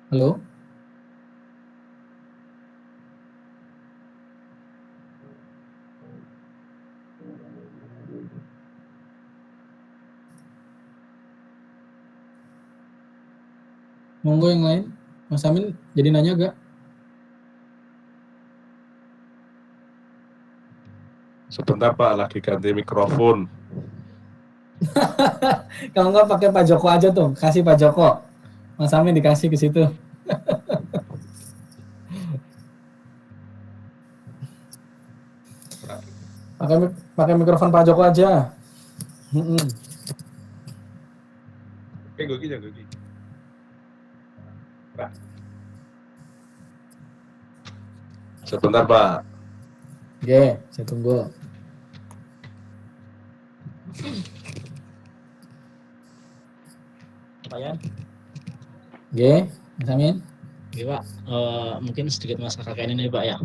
Speaker 1: Halo? Monggo yang lain. Mas Amin jadi nanya gak?
Speaker 4: Sebentar Pak, lagi ganti mikrofon.
Speaker 1: Kalau nggak pakai Pak Joko aja tuh, kasih Pak Joko. Mas Amin dikasih ke situ. pakai mikrofon Pak Joko aja.
Speaker 4: Sebentar Pak.
Speaker 1: Oke, saya tunggu.
Speaker 5: Pertanyaan?
Speaker 1: Oke, Mas Amin.
Speaker 5: Oke Pak, mungkin sedikit masalah KKN ini Pak ya.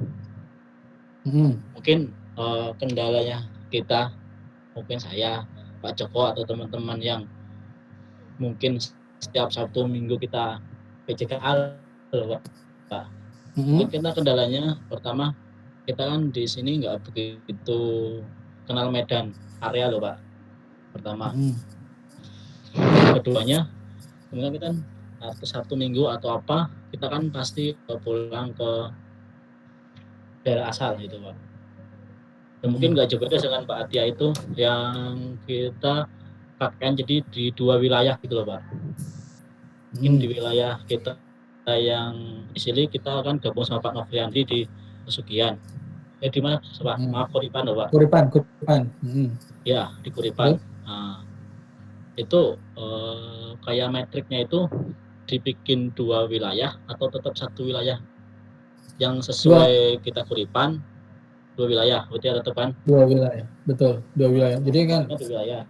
Speaker 1: Mm-mm.
Speaker 5: Mungkin kendalanya kita, mungkin saya, Pak Joko atau teman-teman yang mungkin setiap Sabtu Minggu kita PJKA loh Pak.
Speaker 1: Mm-mm.
Speaker 5: Mungkin kita kendalanya pertama kita kan di sini nggak begitu kenal medan area loh Pak. Pertama,
Speaker 1: Mm-mm.
Speaker 5: keduanya mungkin kita Sabtu Minggu atau apa kita kan pasti pulang ke daerah asal gitu Pak. Dan mungkin nggak jauh beda dengan Pak Atia itu yang kita KKN jadi di 2 wilayah gitu loh Pak. Mungkin di wilayah kita yang di sini kita kan gabung sama Pak Novriandi di Pesugihan. Di mana Pak? Maaf Kuripan loh Pak.
Speaker 1: Kuripan.
Speaker 5: Ya di Kuripan. Nah, itu kayak metriknya itu dibikin 2 wilayah atau tetap 1 wilayah yang sesuai kita Kuripan 2 wilayah, berarti ada tetap kan?
Speaker 1: 2 wilayah, betul, 2 wilayah. Jadi kan
Speaker 5: 2 wilayah.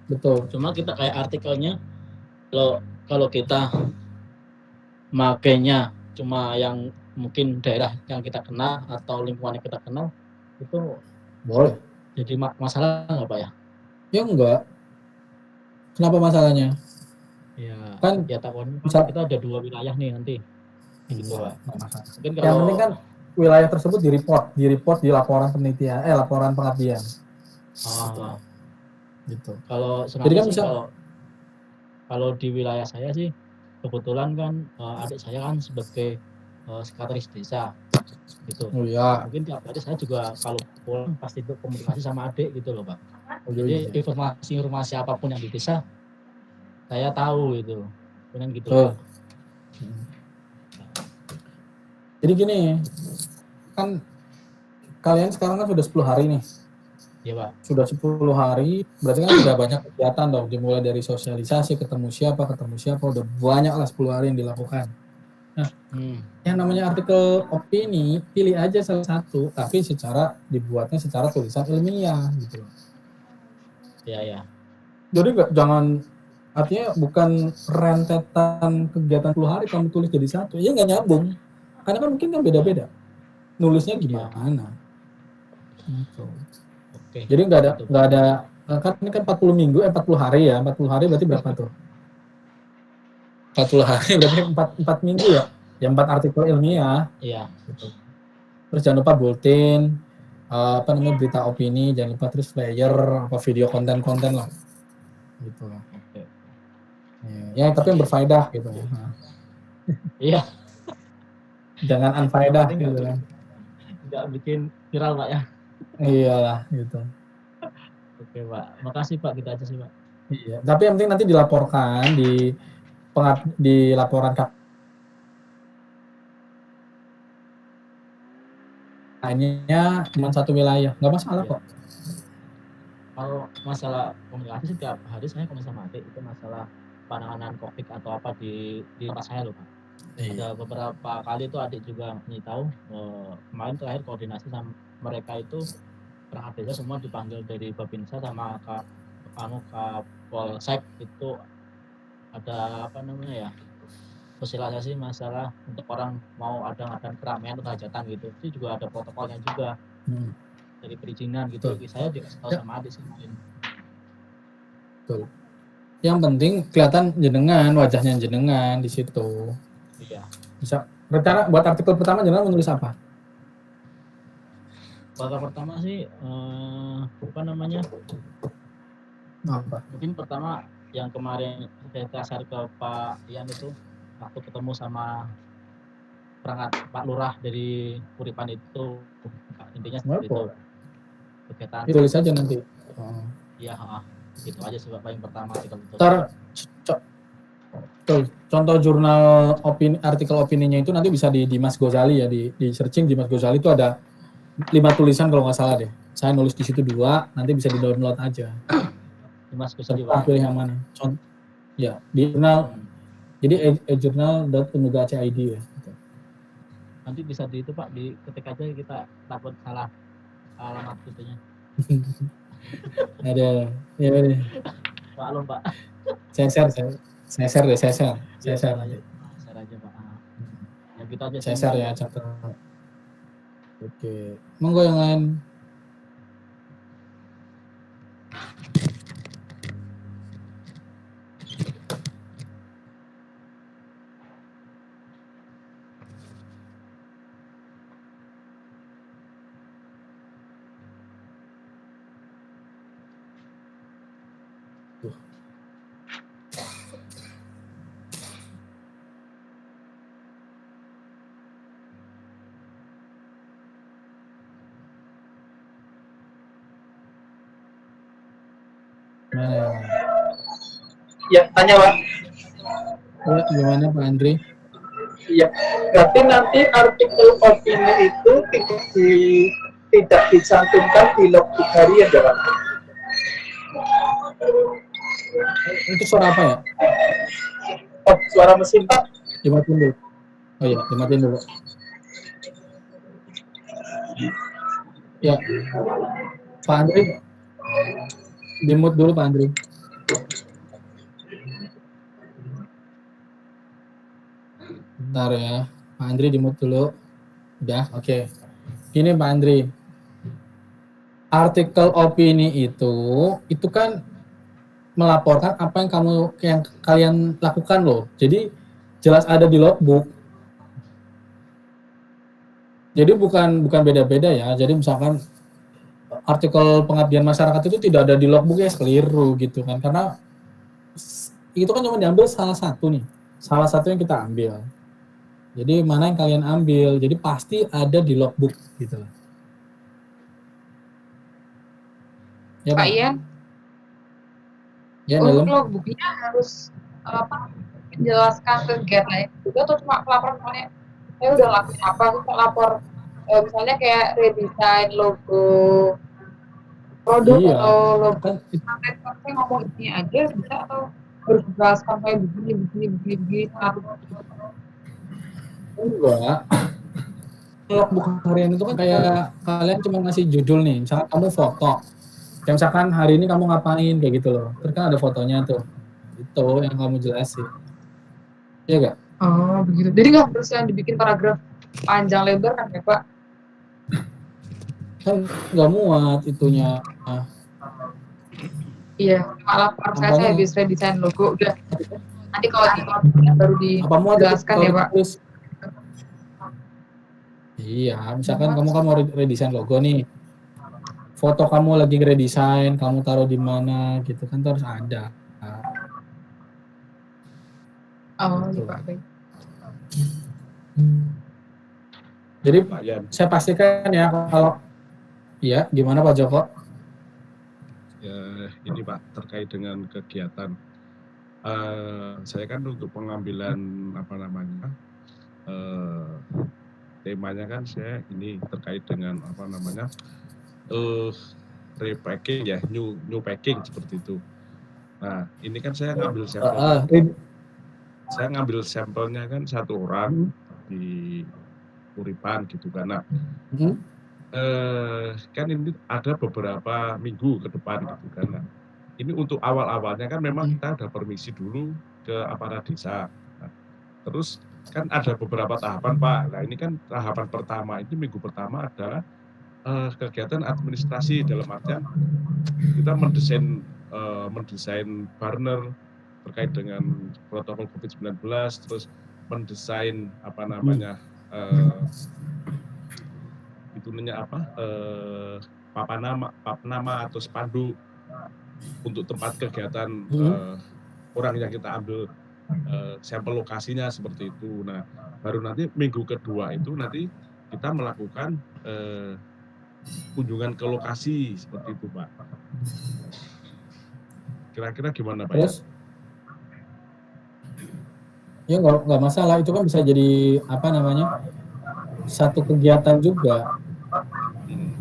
Speaker 1: betul.
Speaker 5: Cuma kita kayak artikelnya kalau kita makainya cuma yang mungkin daerah yang kita kenal atau lingkungan yang kita kenal itu
Speaker 1: boleh.
Speaker 5: Jadi masalah nggak Pak ya?
Speaker 1: Ya enggak. Kenapa masalahnya?
Speaker 5: Ya
Speaker 1: Kan
Speaker 5: ya takutnya kita ada 2 wilayah nih nanti. Gitu Pak. Mungkin
Speaker 1: yang penting kan wilayah tersebut di report di laporan penelitian, laporan pengabdian. Gitu.
Speaker 5: Kalau
Speaker 1: jadi kan bisa
Speaker 5: kalau di wilayah saya sih kebetulan kan adik saya kan sebagai sekretaris desa gitu.
Speaker 1: Oh iya.
Speaker 5: Mungkin tiap hari saya juga kalau pulang pasti berkomunikasi sama adik gitu loh Pak.
Speaker 1: Oh,
Speaker 5: jadi informasi apapun yang di desa saya tahu gitu. Kemudian gitu.
Speaker 1: Oh. Jadi gini, kan kalian sekarang kan sudah 10 hari nih.
Speaker 5: Iya Pak.
Speaker 1: Sudah 10 hari, berarti kan sudah banyak kegiatan dong, dimulai dari sosialisasi, ketemu siapa, udah banyak lah 10 hari yang dilakukan. Nah, yang namanya artikel opini, pilih aja salah satu, tapi dibuatnya secara tulisan ilmiah gitu.
Speaker 5: Iya.
Speaker 1: Jadi jangan, artinya bukan rentetan kegiatan 10 hari kamu tulis jadi satu, ya nggak nyambung. Karena kan mungkin kan beda-beda. Nulisnya gimana? Gitu.
Speaker 5: Oke.
Speaker 1: Jadi nggak ada kan ini kan 40 minggu 40 hari ya. 40 hari berarti berapa tuh? 40 hari berarti 4 minggu ya. Ya 4 artikel ilmiah.
Speaker 5: Iya.
Speaker 1: Gitu. Terus jangan lupa bulletin, berita opini, jangan lupa terus flyer, video konten-konten lah. Gitu lah.
Speaker 5: Oke.
Speaker 1: Ya, tapi yang berfaedah gitu ya.
Speaker 5: Iya.
Speaker 1: Jangan unfaedah gitu kan.
Speaker 5: Nggak bikin viral Pak ya.
Speaker 1: Iyalah gitu.
Speaker 5: Oke Pak, makasih Pak, kita aja sih Pak.
Speaker 1: Iya, tapi yang penting nanti dilaporkan di laporan KKN-nya cuma satu wilayah, nggak masalah kok.
Speaker 5: Kalau masalah komunikasi setiap hari saya komunikasi itu masalah penanganan COVID atau apa di tempat saya loh Pak. Ada beberapa kali itu adik juga nih tahu kemarin terakhir koordinasi sama mereka itu perangkat desa semua dipanggil dari Babinsa sama Kapolsek itu ada apa namanya ya sosialisasi masalah untuk orang mau ada ngadain keramaian atau hajatan gitu itu juga ada protokolnya juga dari perizinan gitu. Saya dikasih tahu sama adik sih mungkin.
Speaker 1: Betul. Yang penting kelihatan jenengan, wajahnya jenengan di situ.
Speaker 5: Iya.
Speaker 1: Bisa. Rencana buat artikel pertama jenengan menulis apa?
Speaker 5: Pertama sih apa namanya?
Speaker 1: Apa?
Speaker 5: Mungkin pertama yang kemarin saya share ke Pak Ian itu waktu ketemu sama perangkat Pak Lurah dari Kuripan itu intinya seperti itu. Kegiatan.
Speaker 1: Tulis aja nanti.
Speaker 5: Iya, itu aja sih Pak paling pertama artikel itu.
Speaker 1: Contoh jurnal artikel opininya itu nanti bisa di Mas Ghazali ya, di searching di Mas Ghazali itu ada 5 tulisan kalau nggak salah deh. Saya nulis di situ 2, nanti bisa di download aja.
Speaker 5: Di Mas Ghazali
Speaker 1: pilih yang mana? Ya, di jurnal. Jadi e-journal.unuga.id ya.
Speaker 5: Nanti bisa di itu Pak, diketik aja kita takut salah alamat itunya.
Speaker 1: Ada. Ya.
Speaker 5: Pak Alun Pak.
Speaker 1: Saya share nanti.
Speaker 5: Share aja Pak. Ya kita aja.
Speaker 1: Saya share ya chapter. Oke. Monggo yang lain.
Speaker 3: Ya, tanya Pak.
Speaker 1: Gimana Pak Andri?
Speaker 3: Iya, berarti nanti artikel opini itu tidak dicantumkan di logbook harian ya Pak?
Speaker 1: Itu suara apa ya?
Speaker 3: Oh, suara mesin Pak.
Speaker 1: Dimatiin dulu. Oh iya, dimatiin dulu. Ya, Pak Andri, di-mute dulu Pak Andri. Bentar ya, Pak Andri di-mute dulu. Udah, oke. Ini Pak Andri. Artikel opini itu kan melaporkan apa yang kalian lakukan loh. Jadi jelas ada di logbook. Jadi bukan beda-beda ya. Jadi misalkan artikel pengabdian masyarakat itu tidak ada di logbook ya, keliru gitu kan. Karena itu kan cuma diambil salah satu nih. Salah satu yang kita ambil. Jadi mana yang kalian ambil. Jadi pasti ada di logbook gitu. Ya,
Speaker 2: Pak Ian,
Speaker 1: ya,
Speaker 2: untuk
Speaker 1: dalam
Speaker 2: logbooknya harus menjelaskan kegiatannya juga atau cuma pelaporan misalnya saya udah lakuin apa, terus lapor misalnya kayak redesign logo produk atau logo saya ngomong isinya aja bisa atau harus dijelaskan kayak begini
Speaker 1: enggak. Logbook harian itu kan kayak kalian cuma ngasih judul nih, misalkan kamu foto. Kayak misalkan hari ini kamu ngapain kayak gitu loh. Terus kan ada fotonya tuh. Itu yang kamu jelasin. Iya enggak?
Speaker 2: Oh, begitu. Jadi nggak harus yang dibikin paragraf panjang lebar kan ya, Pak?
Speaker 1: kan nggak muat itunya.
Speaker 2: Iya, malah saya
Speaker 1: Makanya
Speaker 2: habis redesign logo udah. Nanti kalau di baru
Speaker 1: apa muat itu
Speaker 2: dijelaskan
Speaker 1: kalau
Speaker 2: ya Pak.
Speaker 1: ditulis? Iya, misalkan kamu kan mau redesign logo nih, foto kamu lagi redesign, kamu taruh di mana gitu kan terus ada.
Speaker 2: Oh,
Speaker 1: Gitu.
Speaker 2: iya Pak, baik.
Speaker 1: Jadi
Speaker 4: Pak Yan.
Speaker 1: saya pastikan ya kalau iya gimana Pak Joko?
Speaker 4: Ya, ini Pak terkait dengan kegiatan. Saya kan untuk pengambilan apa namanya temanya kan saya ini terkait dengan apa namanya repacking ya, new packing seperti itu. Nah ini kan saya ngambil sampelnya, saya ngambil sampelnya kan 1 orang di Uripan gitu kan. Nah, kan ini ada beberapa minggu ke depan gitu kan. Nah, ini untuk awal-awalnya kan memang kita ada permisi dulu ke aparat desa. Nah, terus kan ada beberapa tahapan Pak. Nah ini kan tahapan pertama ini minggu pertama adalah kegiatan administrasi, dalam artian kita mendesain burner terkait dengan protokol COVID-19, terus mendesain apa namanya papanama atau spanduk untuk tempat kegiatan orang yang kita ambil sampel lokasinya seperti itu. Nah, baru nanti minggu kedua itu nanti kita melakukan kunjungan ke lokasi seperti itu, Pak. Kira-kira gimana, Pak?
Speaker 1: Terus? Ya nggak masalah, itu kan bisa jadi apa namanya satu kegiatan juga.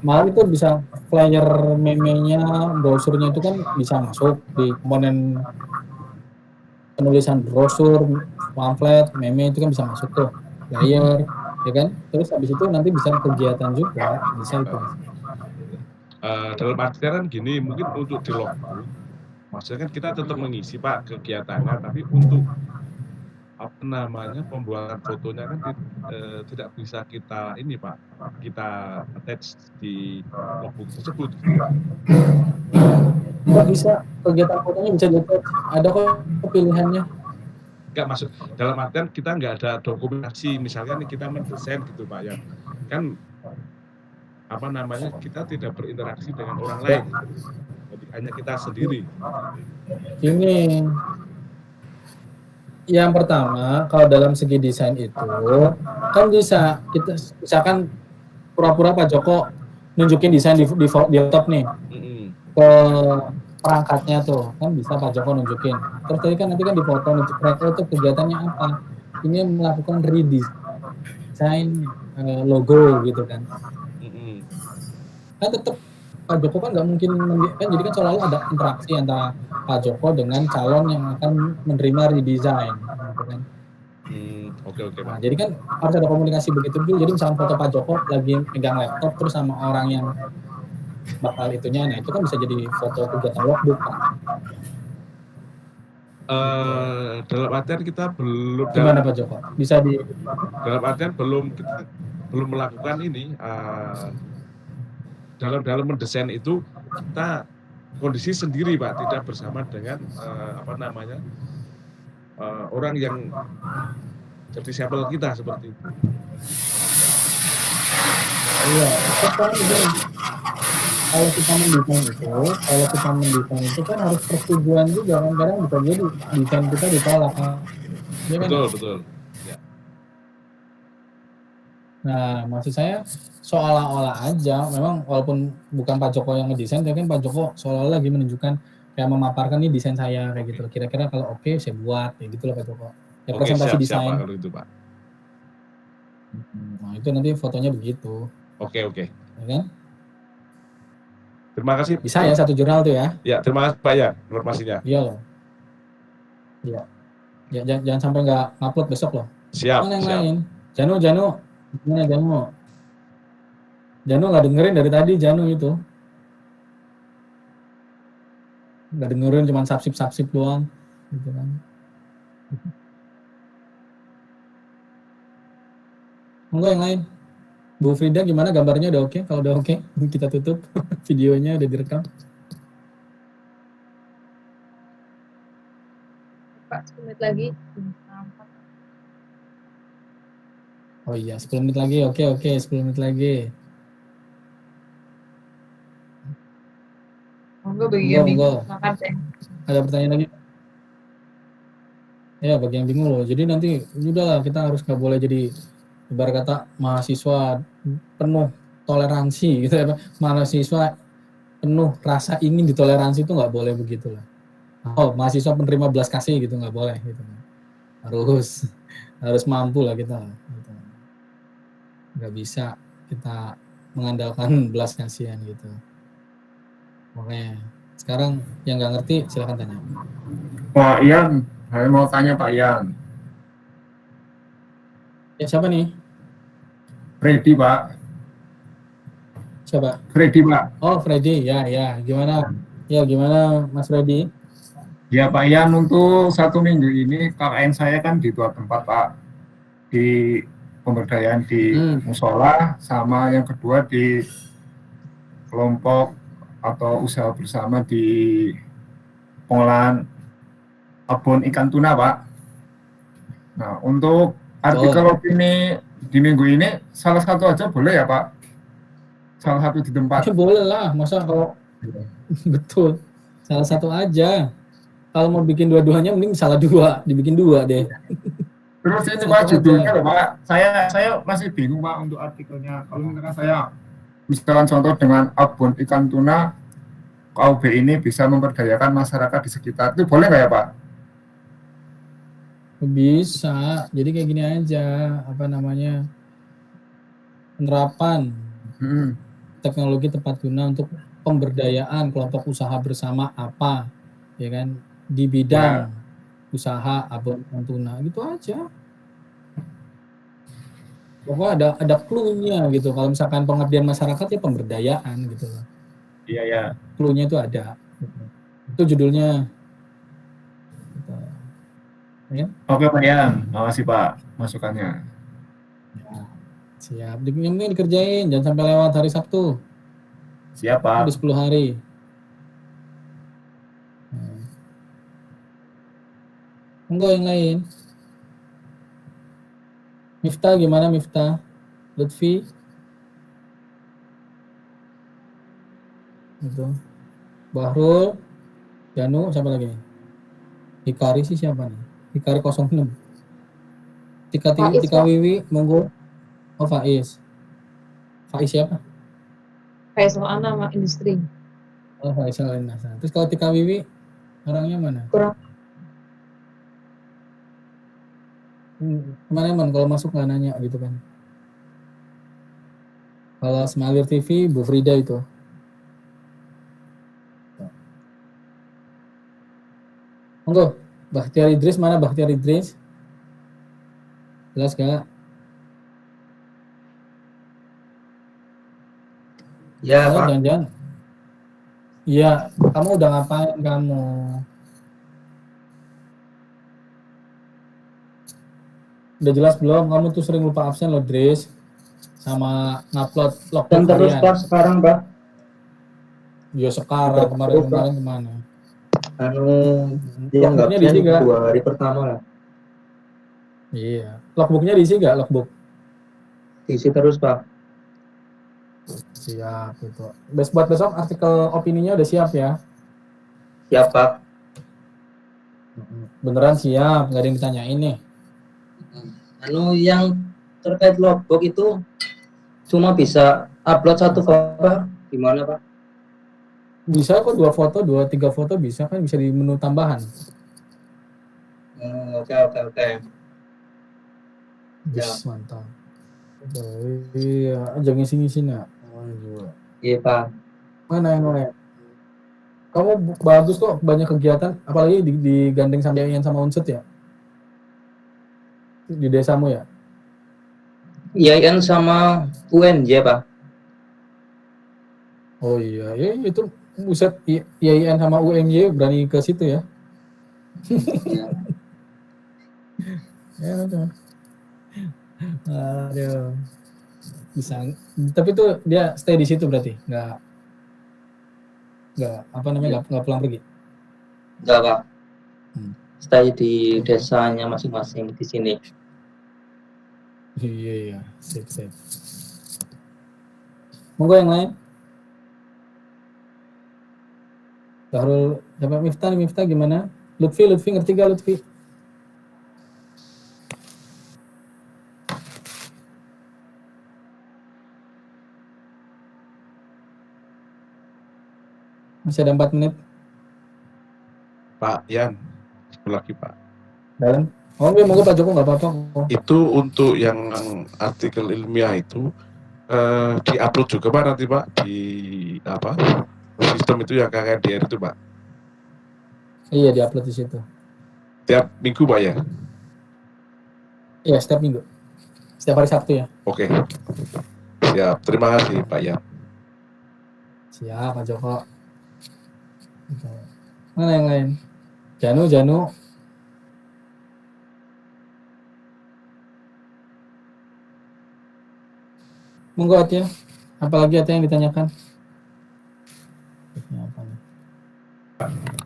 Speaker 1: Malah itu bisa flyer meme-nya, brosurnya itu kan bisa masuk di komponen penulisan brosur, pamflet, meme itu kan bisa masuk tuh, flyer, ya kan? Terus habis itu nanti bisa kegiatan juga, bisa itu.
Speaker 4: Dalam artian kan gini, mungkin untuk di logbook, maksudnya kan kita tetap mengisi Pak kegiatannya, tapi untuk apa namanya pembuatan fotonya kan tidak bisa kita ini Pak, kita attach di logbook tersebut.
Speaker 1: Nggak bisa, kegiatan fotonya bisa di-attach, ada kok pilihannya.
Speaker 4: Enggak, maksud dalam artian kita nggak ada dokumentasi, misalnya nih kita mendesain gitu Pak ya, kan apa namanya kita tidak berinteraksi dengan orang lain, jadi hanya kita sendiri.
Speaker 1: Ini yang pertama, kalau dalam segi desain itu kan bisa kita misalkan pura-pura Pak Joko nunjukin desain di laptop nih ke perangkatnya tuh, kan bisa Pak Joko nunjukin. Terus tadi kan nanti kan dipoto mereka itu kegiatannya apa? Ini melakukan redesign logo gitu kan. Kan tetap Pak Joko kan nggak mungkin kan, jadi kan selalu ada interaksi antara Pak Joko dengan calon yang akan menerima redesign gitu kan.
Speaker 4: Oke
Speaker 1: Nah,
Speaker 4: Pak.
Speaker 1: jadi kan harus ada komunikasi begitu dulu. Jadi misalnya foto Pak Joko lagi pegang laptop terus sama orang yang bakal itunya, nah itu kan bisa jadi foto kegiatan logbook Pak.
Speaker 4: Dalam artian kita belum
Speaker 1: Gimana Pak Joko? Bisa di
Speaker 4: dalam artian kita belum melakukan ini dalam mendesain itu kita kondisi sendiri Pak, tidak bersama dengan apa namanya orang yang jadi sampel kita seperti itu.
Speaker 1: Iya, kan begini. Kalau kita mendesain itu kan harus persetujuan juga kan, kadang bisa jadi desain kita ditolak kan. Ya kan?
Speaker 4: Betul. Ya.
Speaker 1: Nah, maksud saya seolah-olah aja, memang walaupun bukan Pak Joko yang ngedesain, tapi kan Pak Joko seolah-olah lagi menunjukkan kayak memaparkan nih desain saya kayak gitu. Kira-kira kalau oke saya buat kayak gitu loh Pak Joko. Ya presentasi desain.
Speaker 4: Siap, Pak, kalau itu Pak.
Speaker 1: Nah, itu nanti fotonya begitu.
Speaker 4: Oke.
Speaker 1: Ya kan?
Speaker 4: Terima kasih.
Speaker 1: Bisa ya satu jurnal tuh ya.
Speaker 4: Ya, terima kasih Pak ya informasinya.
Speaker 1: Iya loh. Iya. Ya, jangan sampai nggak upload besok loh.
Speaker 4: Siap.
Speaker 1: Mana yang lain? Janu. Gimana Janu? Janu nggak dengerin dari tadi Janu itu. Nggak dengerin, cuma sapsip doang. Gitu kan. Enggak yang lain. Bu Frida gimana gambarnya udah oke? Kalau udah oke, kita tutup videonya udah direkam.
Speaker 2: Pak, 10 menit lagi.
Speaker 1: Oh iya, 10 menit lagi. Oke, 10 menit lagi.
Speaker 2: Monggo bagi yang
Speaker 1: Monggo.
Speaker 2: bingung, makan teh.
Speaker 1: Ada pertanyaan lagi? Ya, bagi yang bingung loh. Jadi nanti udahlah, kita harus nggak boleh jadi ibarat kata mahasiswa penuh toleransi gitu ya. Mahasiswa penuh rasa ingin ditoleransi itu nggak boleh begitu lah. Oh, mahasiswa penerima belas kasih gitu nggak boleh gitu. Harus mampu lah kita. Gitu. Nggak bisa kita mengandalkan belas kasihan gitu. Makanya sekarang yang nggak ngerti silahkan tanya.
Speaker 6: Pak Ian, saya mau tanya Pak Ian.
Speaker 1: Ya siapa nih?
Speaker 6: Freddy Pak.
Speaker 1: Siapa?
Speaker 6: Freddy Pak.
Speaker 1: Oh Freddy, ya. Gimana? Ya gimana Mas Freddy?
Speaker 6: Ya Pak Ian, untuk 1 minggu ini KKN saya kan di 2 tempat Pak. Di pemberdayaan di musola, sama yang kedua di kelompok atau usaha bersama di pengolahan abon ikan tuna Pak. Nah untuk artikel opini di minggu ini salah satu aja boleh ya Pak? Salah satu di tempat.
Speaker 1: Ya, boleh lah, masa kalau betul salah satu aja. Kalau mau bikin dua-duanya mending salah dua, dibikin dua deh.
Speaker 6: Terus ini Pak judulnya loh Pak. Saya masih bingung Pak untuk artikelnya. Kalau misalkan saya misalkan contoh dengan abon ikan tuna KUB ini bisa memberdayakan masyarakat di sekitar, itu boleh nggak ya Pak?
Speaker 1: Bisa, jadi kayak gini aja, apa namanya, penerapan teknologi tepat guna untuk pemberdayaan kelompok usaha bersama apa, ya kan, di bidang usaha abon ikan tuna, gitu aja. Pokoknya ada clue-nya gitu, kalau misalkan pengabdian masyarakat ya pemberdayaan gitu.
Speaker 6: Iya.
Speaker 1: Clue-nya itu ada, itu judulnya. Ya.
Speaker 6: Oke Pak Ian, makasih Pak masukannya.
Speaker 1: Ya, siap, ini dikerjain, jangan sampai lewat hari Sabtu.
Speaker 6: Siap Pak.
Speaker 1: Udah 10 hari. Enggak yang lain. Miftah gimana Miftah? Lutfi? Itu. Bahrul, Danu, siapa lagi? Hikari sih siapa nih? Hikari 06. Tika Wiwi, monggo. Oh Faiz. Faiz siapa?
Speaker 2: Faisal Anam Industri.
Speaker 1: Oh Faisal Nasa. Terus kalau Tika Wiwi orangnya mana?
Speaker 2: Kurang.
Speaker 1: Kemana man kalau masuk nggak nanya gitu kan? Kalau Smalir TV, Bu Frida itu. Monggo, Bakhtiar Idris mana Bakhtiar Idris? Jelas gak?
Speaker 7: Ya Pak.
Speaker 1: Jangan-jangan. Iya, kamu udah ngapain kamu? Udah jelas belum? Kamu tuh sering lupa absen loh, Dris. Sama ngupload logbook
Speaker 7: Dan terus
Speaker 1: harian.
Speaker 7: Pak sekarang Pak.
Speaker 1: Ya sekarang, kemarin kemana?
Speaker 7: Yang nggak
Speaker 1: Logbooknya diisi nggak?
Speaker 7: 2 hari pertama lah.
Speaker 1: Iya. Logbooknya diisi nggak? Logbook?
Speaker 7: Diisi terus Pak.
Speaker 1: Siap gitu. Buat besok artikel opininya udah siap ya?
Speaker 7: Siap Pak.
Speaker 1: Beneran siap, nggak ada yang ditanyain nih.
Speaker 7: Yang terkait logbook itu cuma bisa upload 1 foto, gimana Pak?
Speaker 1: Bisa kok 2 foto, 2-3 foto bisa kan, bisa di menu tambahan.
Speaker 7: Oke.
Speaker 1: Yes, mantap. Iya, jangan ngisi-ngisi nak.
Speaker 7: Iya Pak.
Speaker 1: Mana yang lain? Kamu bagus kok, banyak kegiatan, apalagi digandeng sama Ian sama Unsut ya? Di desamu ya?
Speaker 7: IAIN sama UNJ Pak.
Speaker 1: Oh iya, ya itu buset, IAIN sama UMY berani ke situ ya? Ya udah. Aduh. bisa. Tapi tuh dia stay di situ berarti, nggak apa namanya, nggak pulang pergi.
Speaker 7: Enggak, Pak. Stay di
Speaker 1: Oke.
Speaker 7: desanya masing-masing di sini.
Speaker 1: Iya, sip. Monggo yang lain. Baru dapat Miftah gimana? Lutfi ngerti gak Lutfi? Masih ada 4 menit.
Speaker 4: Pak Yan, satu lagi Pak.
Speaker 1: Dalam. Oh, monggo Pak Joko, nggak apa-apa.
Speaker 4: Itu untuk yang artikel ilmiah itu diupload juga Pak nanti Pak di apa sistem itu yang KKDR itu Pak.
Speaker 1: Iya, diupload di situ.
Speaker 4: Tiap minggu Pak ya?
Speaker 1: Iya, setiap minggu. Setiap hari Sabtu ya.
Speaker 4: Oke. Siap. Terima kasih Pak Yan.
Speaker 1: Siap Pak Joko. Mana yang lain? Janu. Monggo Atia. Apalagi Atia yang ditanyakan?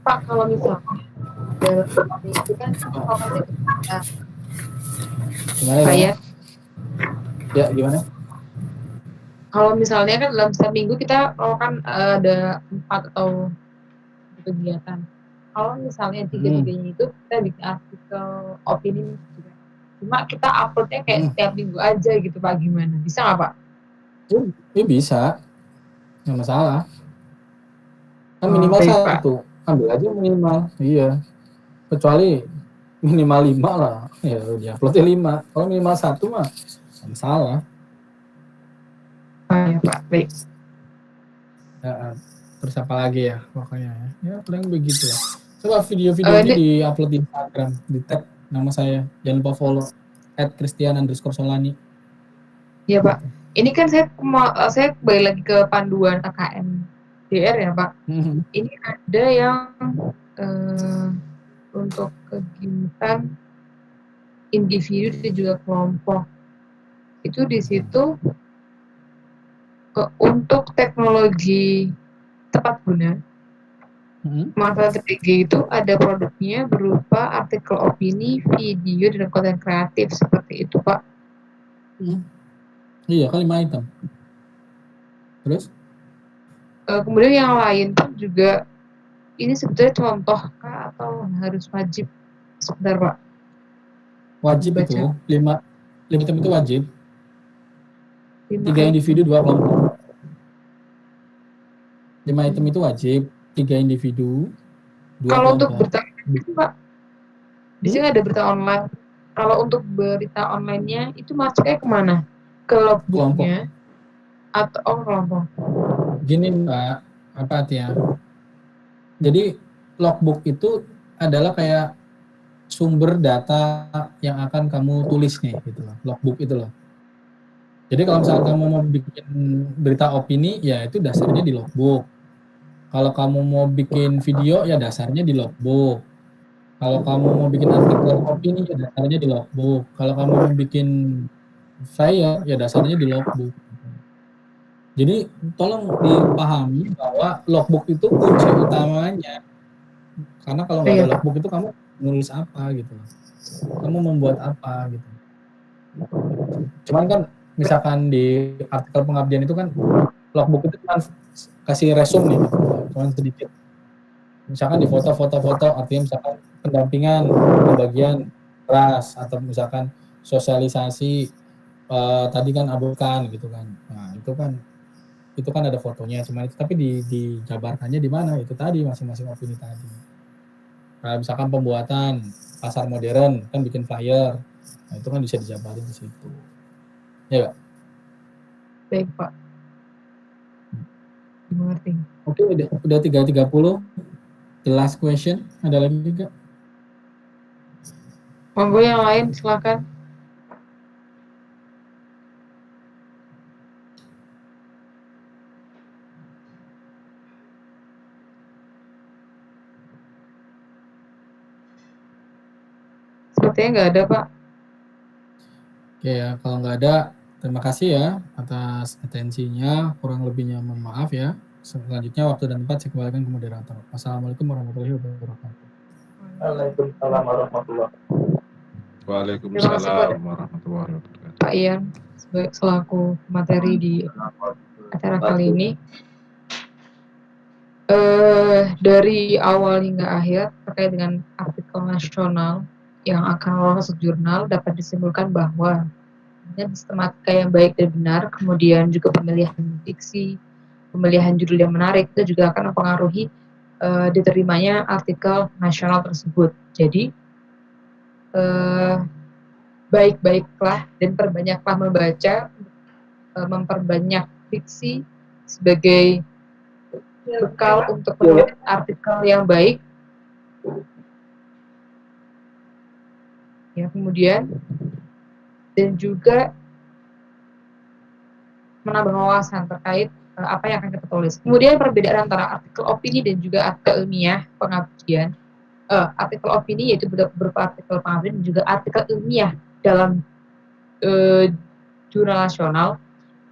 Speaker 2: Pak, kalau misalnya itu kan
Speaker 1: Gimana? Ya, gimana?
Speaker 2: Kalau misalnya kan dalam setiap minggu kita kan ada 4 atau kegiatan. Kalau misalnya 3-3-nya itu kita bikin artikel opini juga. Cuma kita uploadnya kayak setiap minggu aja gitu Pak, gimana? Bisa nggak Pak?
Speaker 1: Ya bisa, nggak masalah. Kan minimal satu, ambil aja minimal. Iya. Kecuali minimal 5 lah, ya diuploadnya 5. Kalau minimal 1 mah nggak masalah.
Speaker 2: Ya Pak, baik.
Speaker 1: Ya, terus apa lagi ya pokoknya ya paling begitu lah. Coba video-videonya di-upload di Instagram, di tag nama saya, jangan lupa follow @christian_solani.
Speaker 2: Iya Pak, ini kan saya balik lagi ke panduan KKN DR ya Pak. Ini ada yang untuk kegiatan individu dan juga kelompok, itu di situ untuk teknologi tepat guna. Manfaat ketiga itu ada produknya berupa artikel opini, video, dan konten kreatif seperti itu Pak.
Speaker 1: Iya, kan 5 item. Terus?
Speaker 2: Kemudian yang lain pun juga, ini sebetulnya contoh kah atau harus wajib? Sebentar Pak.
Speaker 1: Wajib itu, 5 item itu wajib. 3 individu 2 kelompok. 5 item itu wajib, 3 individu 2 kelompok.
Speaker 2: Kalau untuk berita itu Pak, di sini ada berita online. Kalau untuk berita online-nya itu masuknya kemana? Ke logbooknya atau kelompok?
Speaker 1: Gini Mbak, apa artinya? Jadi logbook itu adalah kayak sumber data yang akan kamu tulis nih, gitu loh. Logbook itu loh. Jadi kalau misalnya kamu mau bikin berita opini, ya itu dasarnya di logbook. Kalau kamu mau bikin video, ya dasarnya di logbook. Kalau kamu mau bikin artikel opini, ya dasarnya di logbook. Kalau kamu mau bikin flyer, ya dasarnya di logbook. Jadi tolong dipahami bahwa logbook itu kunci utamanya. Karena kalau nggak ada logbook itu kamu nulis apa gitu. Kamu membuat apa gitu. Cuman kan misalkan di artikel pengabdian itu kan logbook itu kan kasih resume nih, cuman sedikit. Misalkan di foto, artinya misalkan pendampingan ke bagian ras, atau misalkan sosialisasi tadi kan abukan gitu kan. Nah itu kan ada fotonya, cuma itu tapi dijabarkannya di mana itu tadi masing-masing opini tadi. Nah, misalkan pembuatan pasar modern kan bikin flyer, nah itu kan bisa dijabarin di situ. Ya Pak?
Speaker 2: Baik Pak. Mengerti.
Speaker 1: Oke, udah 3:30. The last question, ada lagi juga?
Speaker 2: Monggo yang lain silakan. Sepertinya nggak ada Pak.
Speaker 1: Oke ya, kalau nggak ada Terima kasih ya atas atensinya. Kurang lebihnya mohon maaf ya. Selanjutnya waktu dan tempat saya kembalikan ke moderator. Wassalamualaikum warahmatullahi wabarakatuh.
Speaker 3: Waalaikumsalam warahmatullahi wabarakatuh.
Speaker 4: Waalaikumsalam warahmatullahi wabarakatuh.
Speaker 2: Pak Ian selaku materi di acara kali ini. Dari awal hingga akhir terkait dengan artikel nasional yang akan lolos jurnal dapat disimpulkan bahwa dengan sistematika yang baik dan benar, kemudian juga pemilihan diksi, pemilihan judul yang menarik itu juga akan mempengaruhi diterimanya artikel nasional tersebut. Jadi baik-baiklah dan perbanyaklah membaca, memperbanyak diksi sebagai bekal untuk menulis artikel yang baik. Ya, kemudian dan juga menambah wawasan terkait apa yang akan kita tulis. Kemudian perbedaan antara artikel opini dan juga artikel ilmiah pengabdian. Artikel opini yaitu berupa artikel pengabdian dan juga artikel ilmiah dalam jurnal nasional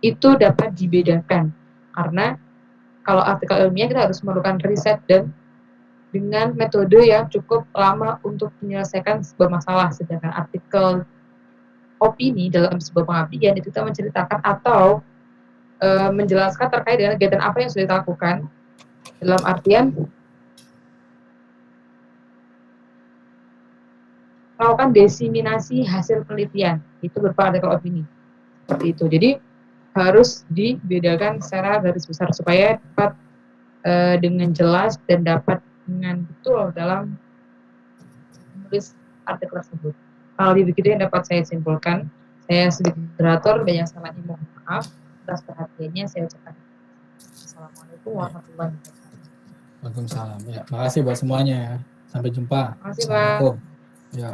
Speaker 2: itu dapat dibedakan karena kalau artikel ilmiah kita harus memerlukan riset dan dengan metode yang cukup lama untuk menyelesaikan sebuah masalah, sedangkan artikel opini dalam sebuah pengabdian itu kita menceritakan atau menjelaskan terkait dengan kegiatan apa yang sudah dilakukan dalam artian melakukan diseminasi hasil penelitian, itu berupa artikel opini seperti itu. Jadi harus dibedakan secara garis besar supaya dapat dengan jelas dan dapat dengan betul dalam menulis artikel tersebut. Hal begitu yang dapat saya simpulkan. Saya sebagai moderator banyak salahnya, mohon maaf atas perhatiannya. Saya ucapkan assalamualaikum warahmatullahi wabarakatuh.
Speaker 1: Waalaikumsalam. Ya, makasih buat semuanya ya. Sampai jumpa.
Speaker 2: Terima kasih, Pak.
Speaker 1: Assalamualaikum. Ya.